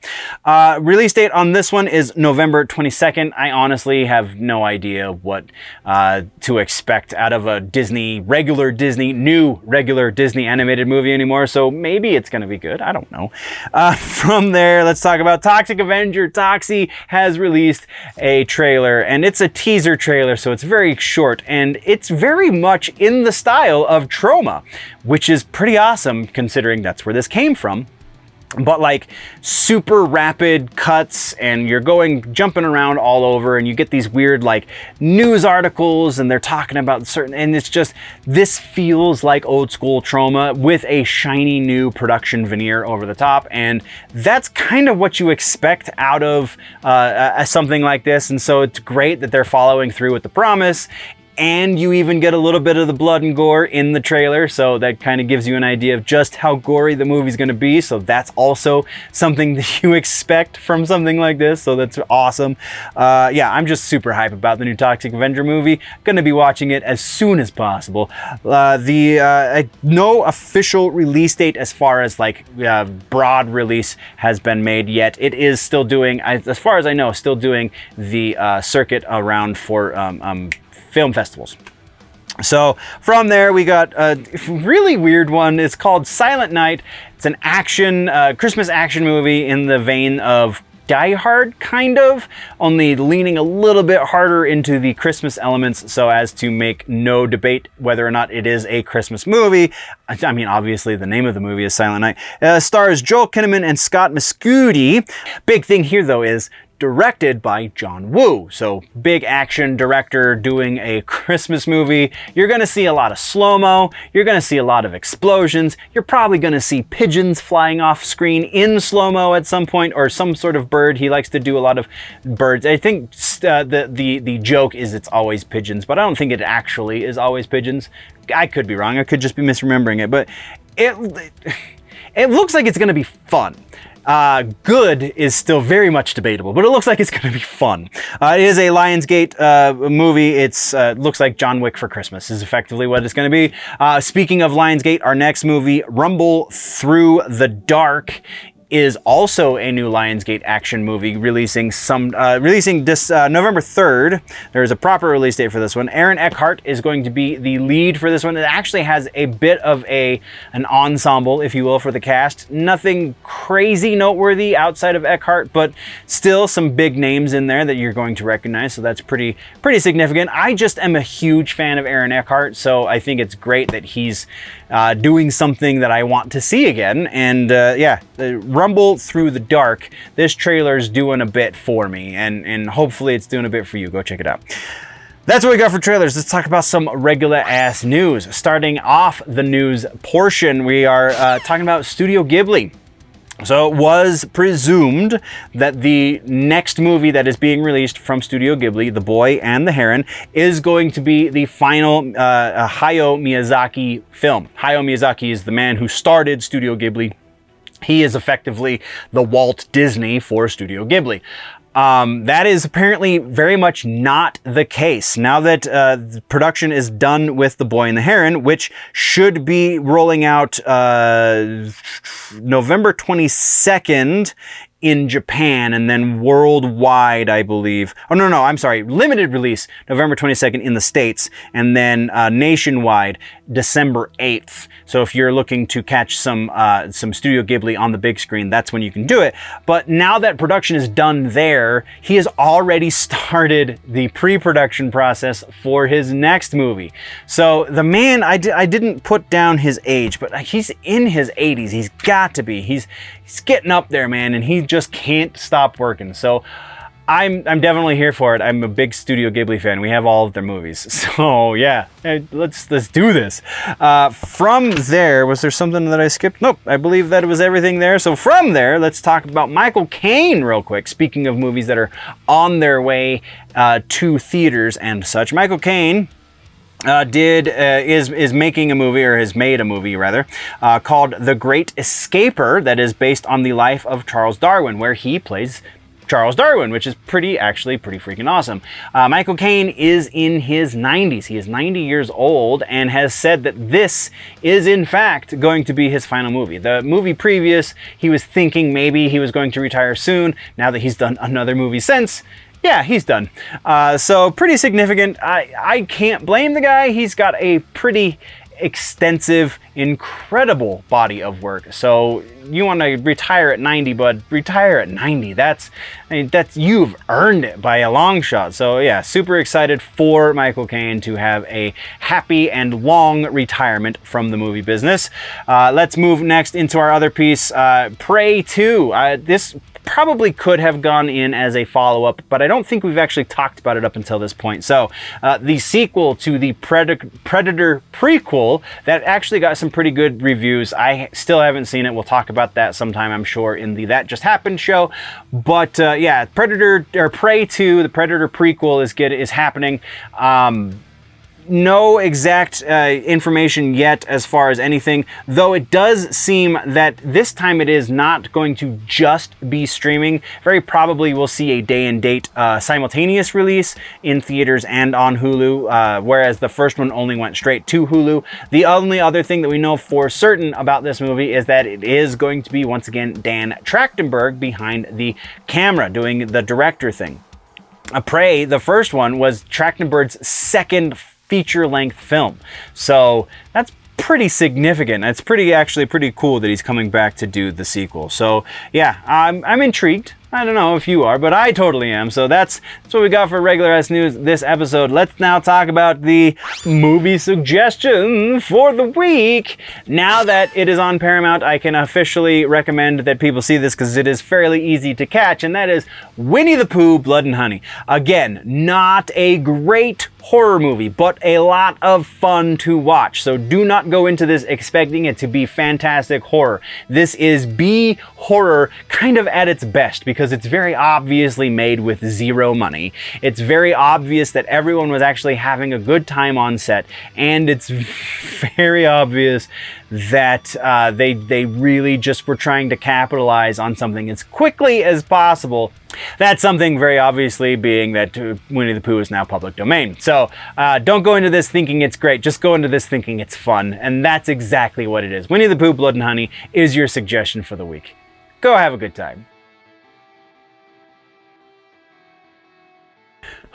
Release date on this one is November 22nd. I honestly have no idea what to expect out of a new regular Disney animated movie anymore, so maybe it's gonna be good. I don't know. From there, let's talk about Toxic Avenger. Toxie has released a trailer, and it's a teaser trailer, so it's very short, and it's very much in the style of Troma, which is pretty awesome considering that's where this came from. But like super rapid cuts, and you're jumping around all over, and you get these weird like news articles, and they're talking about and it's just, this feels like old school Troma with a shiny new production veneer over the top, and that's kind of what you expect out of something like this. And so it's great that they're following through with the promise. And you even get a little bit of the blood and gore in the trailer, so that kind of gives you an idea of just how gory the movie's going to be. So that's also something that you expect from something like this, so that's awesome. Yeah, I'm just super hype about the new Toxic Avenger movie. Going to be watching it as soon as possible. No official release date as far as like broad release has been made yet. It is still doing, as far as I know, still doing the circuit around for film festivals. So from there, we got a really weird one. It's called Silent Night. It's an action, Christmas action movie in the vein of Die Hard, kind of, only leaning a little bit harder into the Christmas elements so as to make no debate whether or not it is a Christmas movie. I mean, obviously the name of the movie is Silent Night. Stars Joel Kinnaman and Scott Mescudi. Big thing here though is directed by John Woo. So big action director doing a Christmas movie. You're going to see a lot of slow-mo. You're going to see a lot of explosions. You're probably going to see pigeons flying off screen in slow-mo at some point, or some sort of bird. He likes to do a lot of birds. I think the joke is it's always pigeons, but I don't think it actually is always pigeons. I could be wrong. I could just be misremembering it, but it looks like it's going to be fun. Good is still very much debatable, but it looks like it's going to be fun. It is a Lionsgate movie. It's looks like John Wick for Christmas is effectively what it's going to be. Speaking of Lionsgate, our next movie, Rumble Through the Dark, is also a new Lionsgate action movie releasing this November 3rd. There is a proper release date for this one. Aaron Eckhart is going to be the lead for this one. It actually has a bit of an ensemble, if you will, for the cast. Nothing crazy noteworthy outside of Eckhart, but still some big names in there that you're going to recognize, so that's pretty significant. I just am a huge fan of Aaron Eckhart, so I think it's great that he's doing something that I want to see again. And yeah, Rumble Through the Dark, this trailer's doing a bit for me, and hopefully it's doing a bit for you. Go check it out. That's what we got for trailers. Let's talk about some regular ass news. Starting off the news portion, we are talking about Studio Ghibli. So it was presumed that the next movie that is being released from Studio Ghibli, The Boy and the Heron, is going to be the final Hayao Miyazaki film. Hayao Miyazaki is the man who started Studio Ghibli. He is effectively the Walt Disney for Studio Ghibli. That is apparently very much not the case. Now that the production is done with The Boy and the Heron, which should be rolling out November 22nd in Japan, and then worldwide, I believe. Oh, no, I'm sorry. Limited release, November 22nd in the States, and then nationwide, December 8th. So if you're looking to catch some Studio Ghibli on the big screen, that's when you can do it. But now that production is done there, he has already started the pre-production process for his next movie. So the man, I didn't put down his age, but he's in his 80s. He's got to be. He's getting up there, man, and he just can't stop working. So I'm definitely here for it. I'm a big Studio Ghibli fan. We have all of their movies. So yeah, let's do this. From there, was there something that I skipped? Nope, I believe that it was everything there. So from there, let's talk about Michael Caine real quick. Speaking of movies that are on their way to theaters and such, Michael Caine is making a movie, or has made a movie rather, called The Great Escaper, that is based on the life of Charles Darwin, where he plays Charles Darwin, which is actually pretty freaking awesome. Michael Caine is in his 90s. He is 90 years old and has said that this is in fact going to be his final movie. The movie previous, he was thinking maybe he was going to retire soon. Now that he's done another movie since, yeah, he's done. So pretty significant. I can't blame the guy. He's got a pretty extensive, incredible body of work. So you want to retire at 90, but retire at 90. That's you've earned it by a long shot. So yeah, super excited for Michael Caine to have a happy and long retirement from the movie business. Let's move next into our other piece, Prey 2. This probably could have gone in as a follow-up, but I don't think we've actually talked about it up until this point. So the sequel to the Predator prequel that actually got some pretty good reviews. I still haven't seen it. We'll talk about that sometime, I'm sure, in the That Just Happened show. But yeah, Prey 2, the Predator prequel is happening. No exact information yet as far as anything, though it does seem that this time it is not going to just be streaming. Very probably we'll see a day and date simultaneous release in theaters and on Hulu, whereas the first one only went straight to Hulu. The only other thing that we know for certain about this movie is that it is going to be, once again, Dan Trachtenberg behind the camera doing the director thing. Prey, the first one, was Trachtenberg's second feature-length film, so that's pretty significant. It's actually pretty cool that he's coming back to do the sequel. So yeah, I'm intrigued. I don't know if you are, but I totally am. So that's what we got for regular ass news this episode. Let's now talk about the movie suggestion for the week. Now that it is on Paramount, I can officially recommend that people see this because it is fairly easy to catch, and that is Winnie the Pooh, Blood and Honey. Again, not a great horror movie, but a lot of fun to watch. So do not go into this expecting it to be fantastic horror. This is B horror kind of at its best, because it's very obviously made with zero money. It's very obvious that everyone was actually having a good time on set, and it's very obvious that they really just were trying to capitalize on something as quickly as possible. That something very obviously being that Winnie the Pooh is now public domain. So don't go into this thinking it's great, just go into this thinking it's fun, and that's exactly what it is. Winnie the Pooh, Blood and Honey is your suggestion for the week. Go have a good time.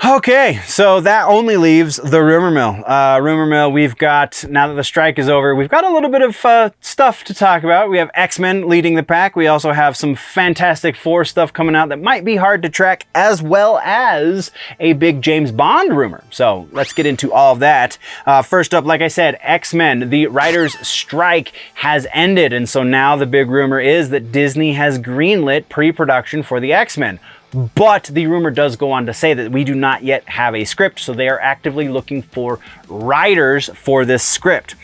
Okay, so that only leaves the rumor mill. Rumor mill, we've got, now that the strike is over, we've got a little bit of stuff to talk about. We have X-Men leading the pack. We also have some Fantastic Four stuff coming out that might be hard to track, as well as a big James Bond rumor. So let's get into all of that. First up, like I said, X-Men, the writers' strike has ended, and so now the big rumor is that Disney has greenlit pre-production for the X-Men. But the rumor does go on to say that we do not yet have a script, so they are actively looking for writers for this script.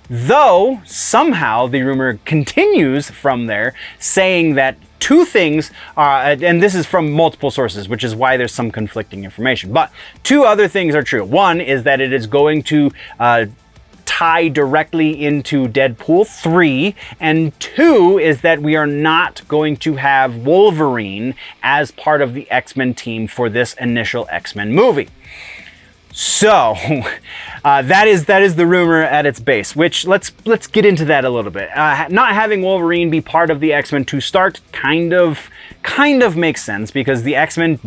Though, somehow, the rumor continues from there, saying that two things, and this is from multiple sources, which is why there's some conflicting information, but two other things are true. One is that it is going to tie directly into Deadpool 3, and 2 is that we are not going to have Wolverine as part of the X-Men team for this initial X-Men movie. So that is the rumor at its base, which let's get into that a little bit. Not having Wolverine be part of the X-Men to start kind of makes sense, because the X-Men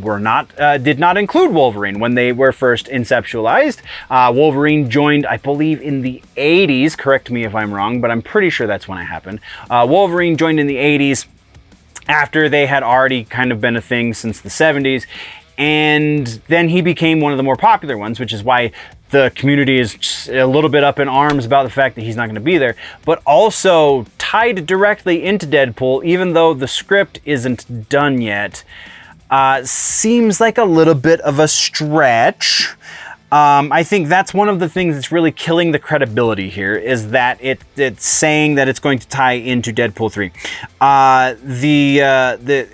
did not include Wolverine when they were first inceptualized. Wolverine joined, I believe, in the 80s. Correct me if I'm wrong, but I'm pretty sure that's when it happened. Wolverine joined in the 80s after they had already kind of been a thing since the 70s. And then he became one of the more popular ones, which is why the community is just a little bit up in arms about the fact that he's not going to be there. But also tied directly into Deadpool, even though the script isn't done yet, seems like a little bit of a stretch. I think that's one of the things that's really killing the credibility here, is that it's saying that it's going to tie into Deadpool 3.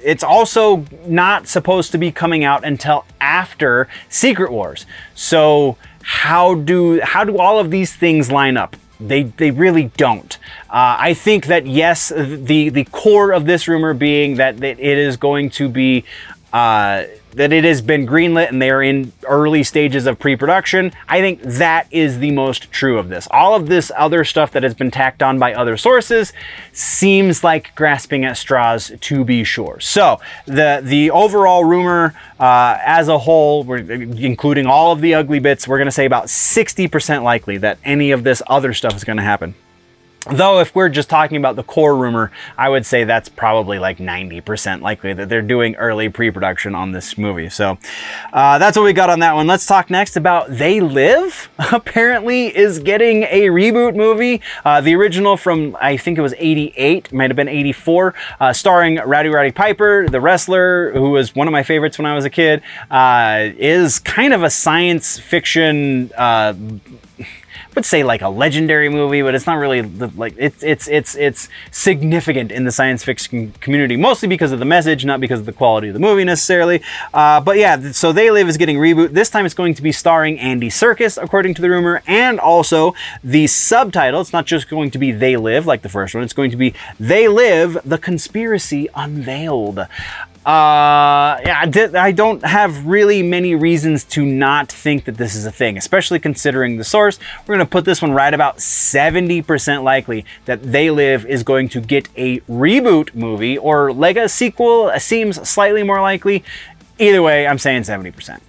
It's also not supposed to be coming out until after Secret Wars. So how do all of these things line up? They really don't. I think that yes, the core of this rumor being that it is going to be that it has been greenlit and they are in early stages of pre-production. I think that is the most true of this. All of this other stuff that has been tacked on by other sources seems like grasping at straws, to be sure. So the overall rumor as a whole, including all of the ugly bits, we're going to say about 60% likely that any of this other stuff is going to happen. Though if we're just talking about the core rumor, I would say that's probably like 90% likely that they're doing early pre-production on this movie. So that's what we got on that one. Let's talk next about They Live. Apparently is getting a reboot movie. The original from, I think it was 88, might have been 84, starring Rowdy Piper, the wrestler, who was one of my favorites when I was a kid, is kind of a science fiction would say like a legendary movie, but it's not really like it's significant in the science fiction community, mostly because of the message, not because of the quality of the movie necessarily. But yeah, so They Live is getting reboot. This time it's going to be starring Andy Serkis, according to the rumor, and also the subtitle. It's not just going to be They Live like the first one. It's going to be They Live: The Conspiracy Unveiled. I don't have really many reasons to not think that this is a thing, especially considering the source. We're going to put this one right about 70% likely that They Live is going to get a reboot movie, or like a sequel seems slightly more likely. Either way, I'm saying 70%.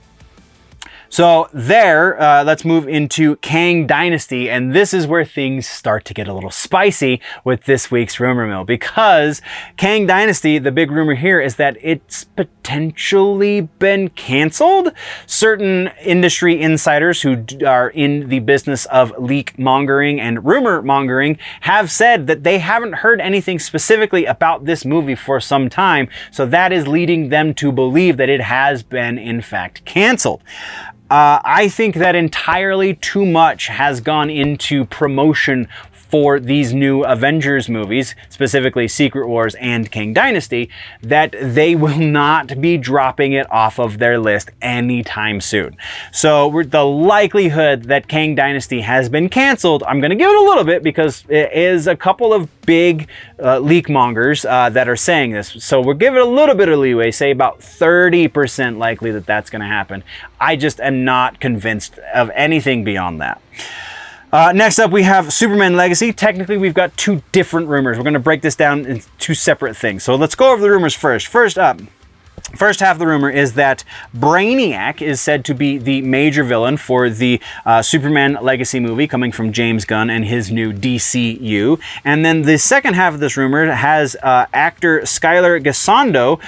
So let's move into Kang Dynasty, and this is where things start to get a little spicy with this week's rumor mill, because Kang Dynasty, the big rumor here is that it's potentially been canceled. Certain industry insiders who are in the business of leak mongering and rumor mongering have said that they haven't heard anything specifically about this movie for some time, so that is leading them to believe that it has been in fact canceled. I think that entirely too much has gone into promotion for these new Avengers movies, specifically Secret Wars and Kang Dynasty, that they will not be dropping it off of their list anytime soon. So the likelihood that Kang Dynasty has been canceled, I'm going to give it a little bit, because it is a couple of big leak mongers that are saying this. So we'll give it a little bit of leeway, say about 30% likely that that's going to happen. I just am not convinced of anything beyond that. Next up, we have Superman Legacy. Technically, we've got two different rumors. We're going to break this down into two separate things. So let's go over the rumors first. First up, first half of the rumor is that Brainiac is said to be the major villain for the Superman Legacy movie coming from James Gunn and his new DCU. And then the second half of this rumor has actor Skyler Gisondo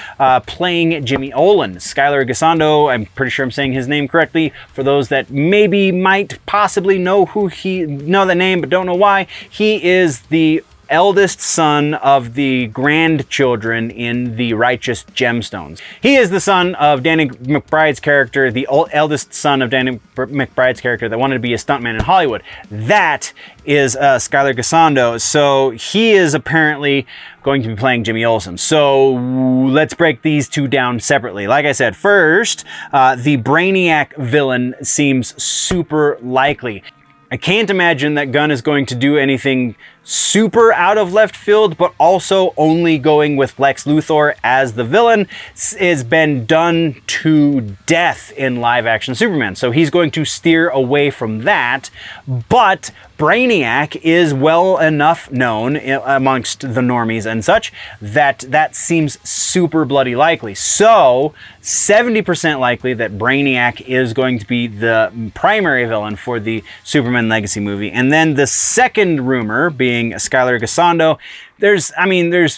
playing Jimmy Olsen. Skyler Gisondo, I'm pretty sure I'm saying his name correctly. For those that maybe might possibly know the name but don't know why, he is the eldest son of the grandchildren in the Righteous Gemstones. He is the son of Danny McBride's character, the eldest son of Danny McBride's character that wanted to be a stuntman in Hollywood. That is Skyler Gisondo. So he is apparently going to be playing Jimmy Olsen. So let's break these two down separately. Like I said, first, the Brainiac villain seems super likely. I can't imagine that Gunn is going to do anything super out of left field, but also only going with Lex Luthor as the villain has been done to death in live action Superman. So he's going to steer away from that, but Brainiac is well enough known amongst the normies and such that seems super bloody likely. So 70% likely that Brainiac is going to be the primary villain for the Superman Legacy movie. And then the second rumor being being Skyler Gisondo. There's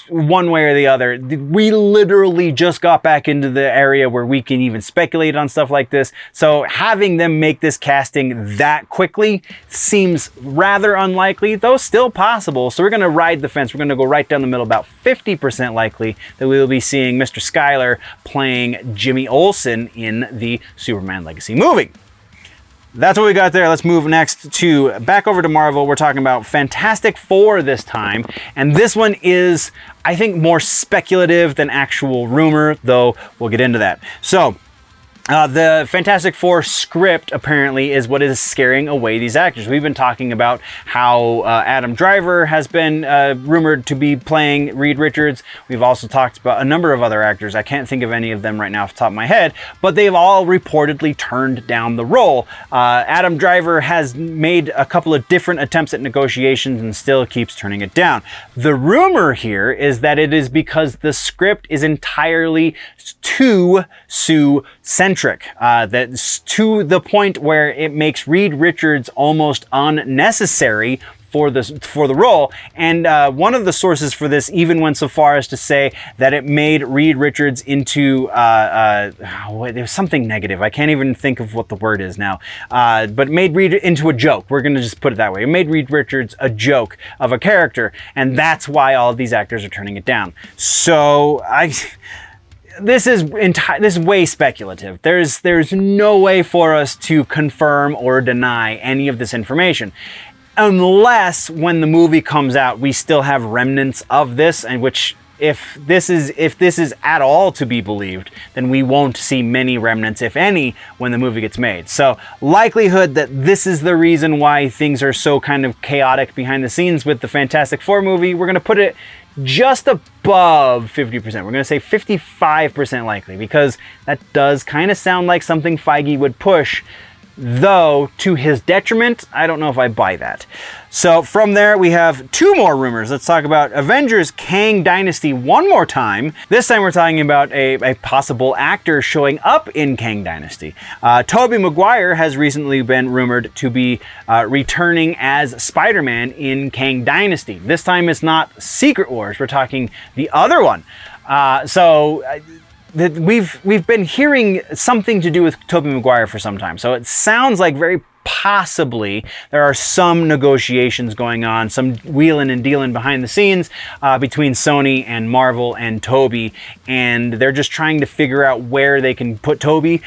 one way or the other. We literally just got back into the area where we can even speculate on stuff like this. So having them make this casting that quickly seems rather unlikely, though still possible. So we're going to ride the fence. We're going to go right down the middle, about 50% likely that we will be seeing Mr. Skyler playing Jimmy Olsen in the Superman Legacy movie. That's what we got there. Let's move next to back over to Marvel. We're talking about Fantastic Four this time. And this one is, I think, more speculative than actual rumor, though we'll get into that. So, the Fantastic Four script apparently is what is scaring away these actors. We've been talking about how Adam Driver has been rumored to be playing Reed Richards. We've also talked about a number of other actors. I can't think of any of them right now off the top of my head, but they've all reportedly turned down the role. Adam Driver has made a couple of different attempts at negotiations and still keeps turning it down. The rumor here is that it is because the script is entirely too Sue-centric. That's to the point where it makes Reed Richards almost unnecessary for the role. And one of the sources for this even went so far as to say that it made Reed Richards into there's something negative. I can't even think of what the word is now. But made Reed into a joke. We're going to just put it that way. It made Reed Richards a joke of a character, and that's why all of these actors are turning it down. So this is way speculative. There's no way for us to confirm or deny any of this information, unless when the movie comes out we still have remnants of this, and which if this is at all to be believed, then we won't see many remnants, if any, when the movie gets made. So likelihood that this is the reason why things are so kind of chaotic behind the scenes with the Fantastic Four movie, we're going to put it just above 50%. We're going to say 55% likely, because that does kind of sound like something Feige would push, though to his detriment, I don't know if I buy that. So from there, we have two more rumors. Let's talk about Avengers Kang Dynasty one more time. This time we're talking about a possible actor showing up in Kang Dynasty. Tobey Maguire has recently been rumored to be returning as Spider-Man in Dynasty. This time it's not Secret Wars. We're talking the other one. We've been hearing something to do with Tobey Maguire for some time. So it sounds like very possibly there are some negotiations going on, some wheeling and dealing behind the scenes between Sony and Marvel and Tobey, and they're just trying to figure out where they can put Tobey.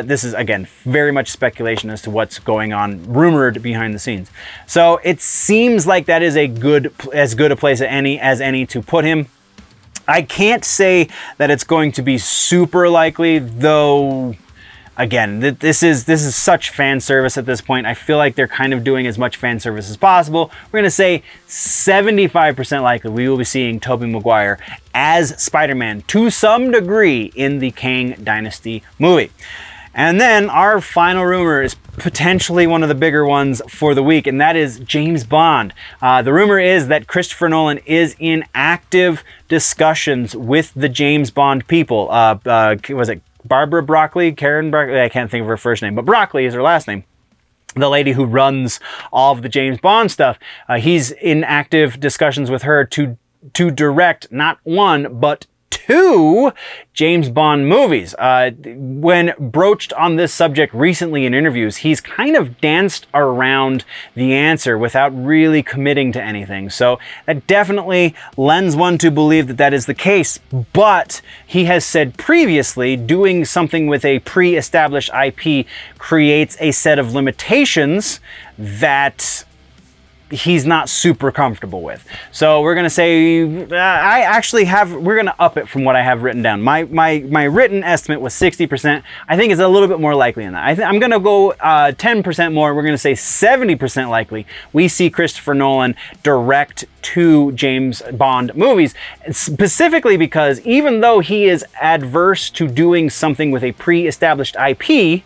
This is, again, very much speculation as to what's going on, rumored behind the scenes. So it seems like that is as good a place as any to put him. I can't say that it's going to be super likely, though. Again, this is such fan service at this point. I feel like they're kind of doing as much fan service as possible. We're going to say 75% likely we will be seeing Tobey Maguire as Spider-Man to some degree in the Kang Dynasty movie. And then our final rumor is potentially one of the bigger ones for the week, and that is James Bond. The rumor is that Christopher Nolan is in active discussions with the James Bond people. Was it Barbara Broccoli? Karen Broccoli? I can't think of her first name, but Broccoli is her last name. The lady who runs all of the James Bond stuff. He's in active discussions with her to direct not one, but two James Bond movies. When broached on this subject recently in interviews, he's kind of danced around the answer without really committing to anything. So that definitely lends one to believe that that is the case. But he has said previously, doing something with a pre-established IP creates a set of limitations that he's not super comfortable with. So we're going to say, we're going to up it from what I have written down. My written estimate was 60%. I think it's a little bit more likely than that. I'm going to go 10% more. We're going to say 70% likely we see Christopher Nolan direct two James Bond movies, specifically because even though he is adverse to doing something with a pre-established IP,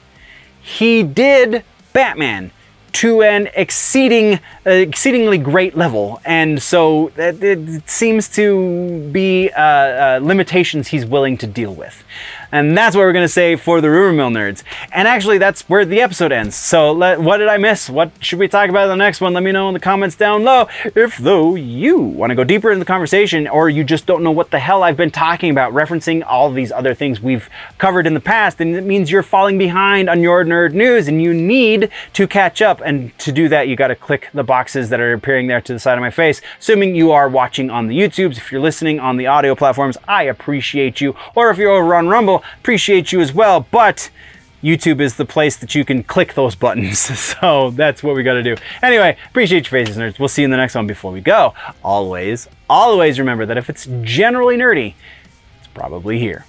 he did Batman. to an exceedingly great level, and so it seems to be limitations he's willing to deal with. And that's what we're going to say for the Rumor Mill Nerds. And actually, that's where the episode ends. So what did I miss? What should we talk about in the next one? Let me know in the comments down below. If, though, you want to go deeper in the conversation, or you just don't know what the hell I've been talking about, referencing all these other things we've covered in the past, and it means you're falling behind on your nerd news, and you need to catch up. And to do that, you got to click the boxes that are appearing there to the side of my face, assuming you are watching on the YouTubes. If you're listening on the audio platforms, I appreciate you. Or if you're over on Rumble, appreciate you as well. But YouTube is the place that you can click those buttons. So that's what we got to do. Anyway, appreciate your faces, nerds. We'll see you in the next one. Before we go, always remember that if it's generally nerdy, it's probably here.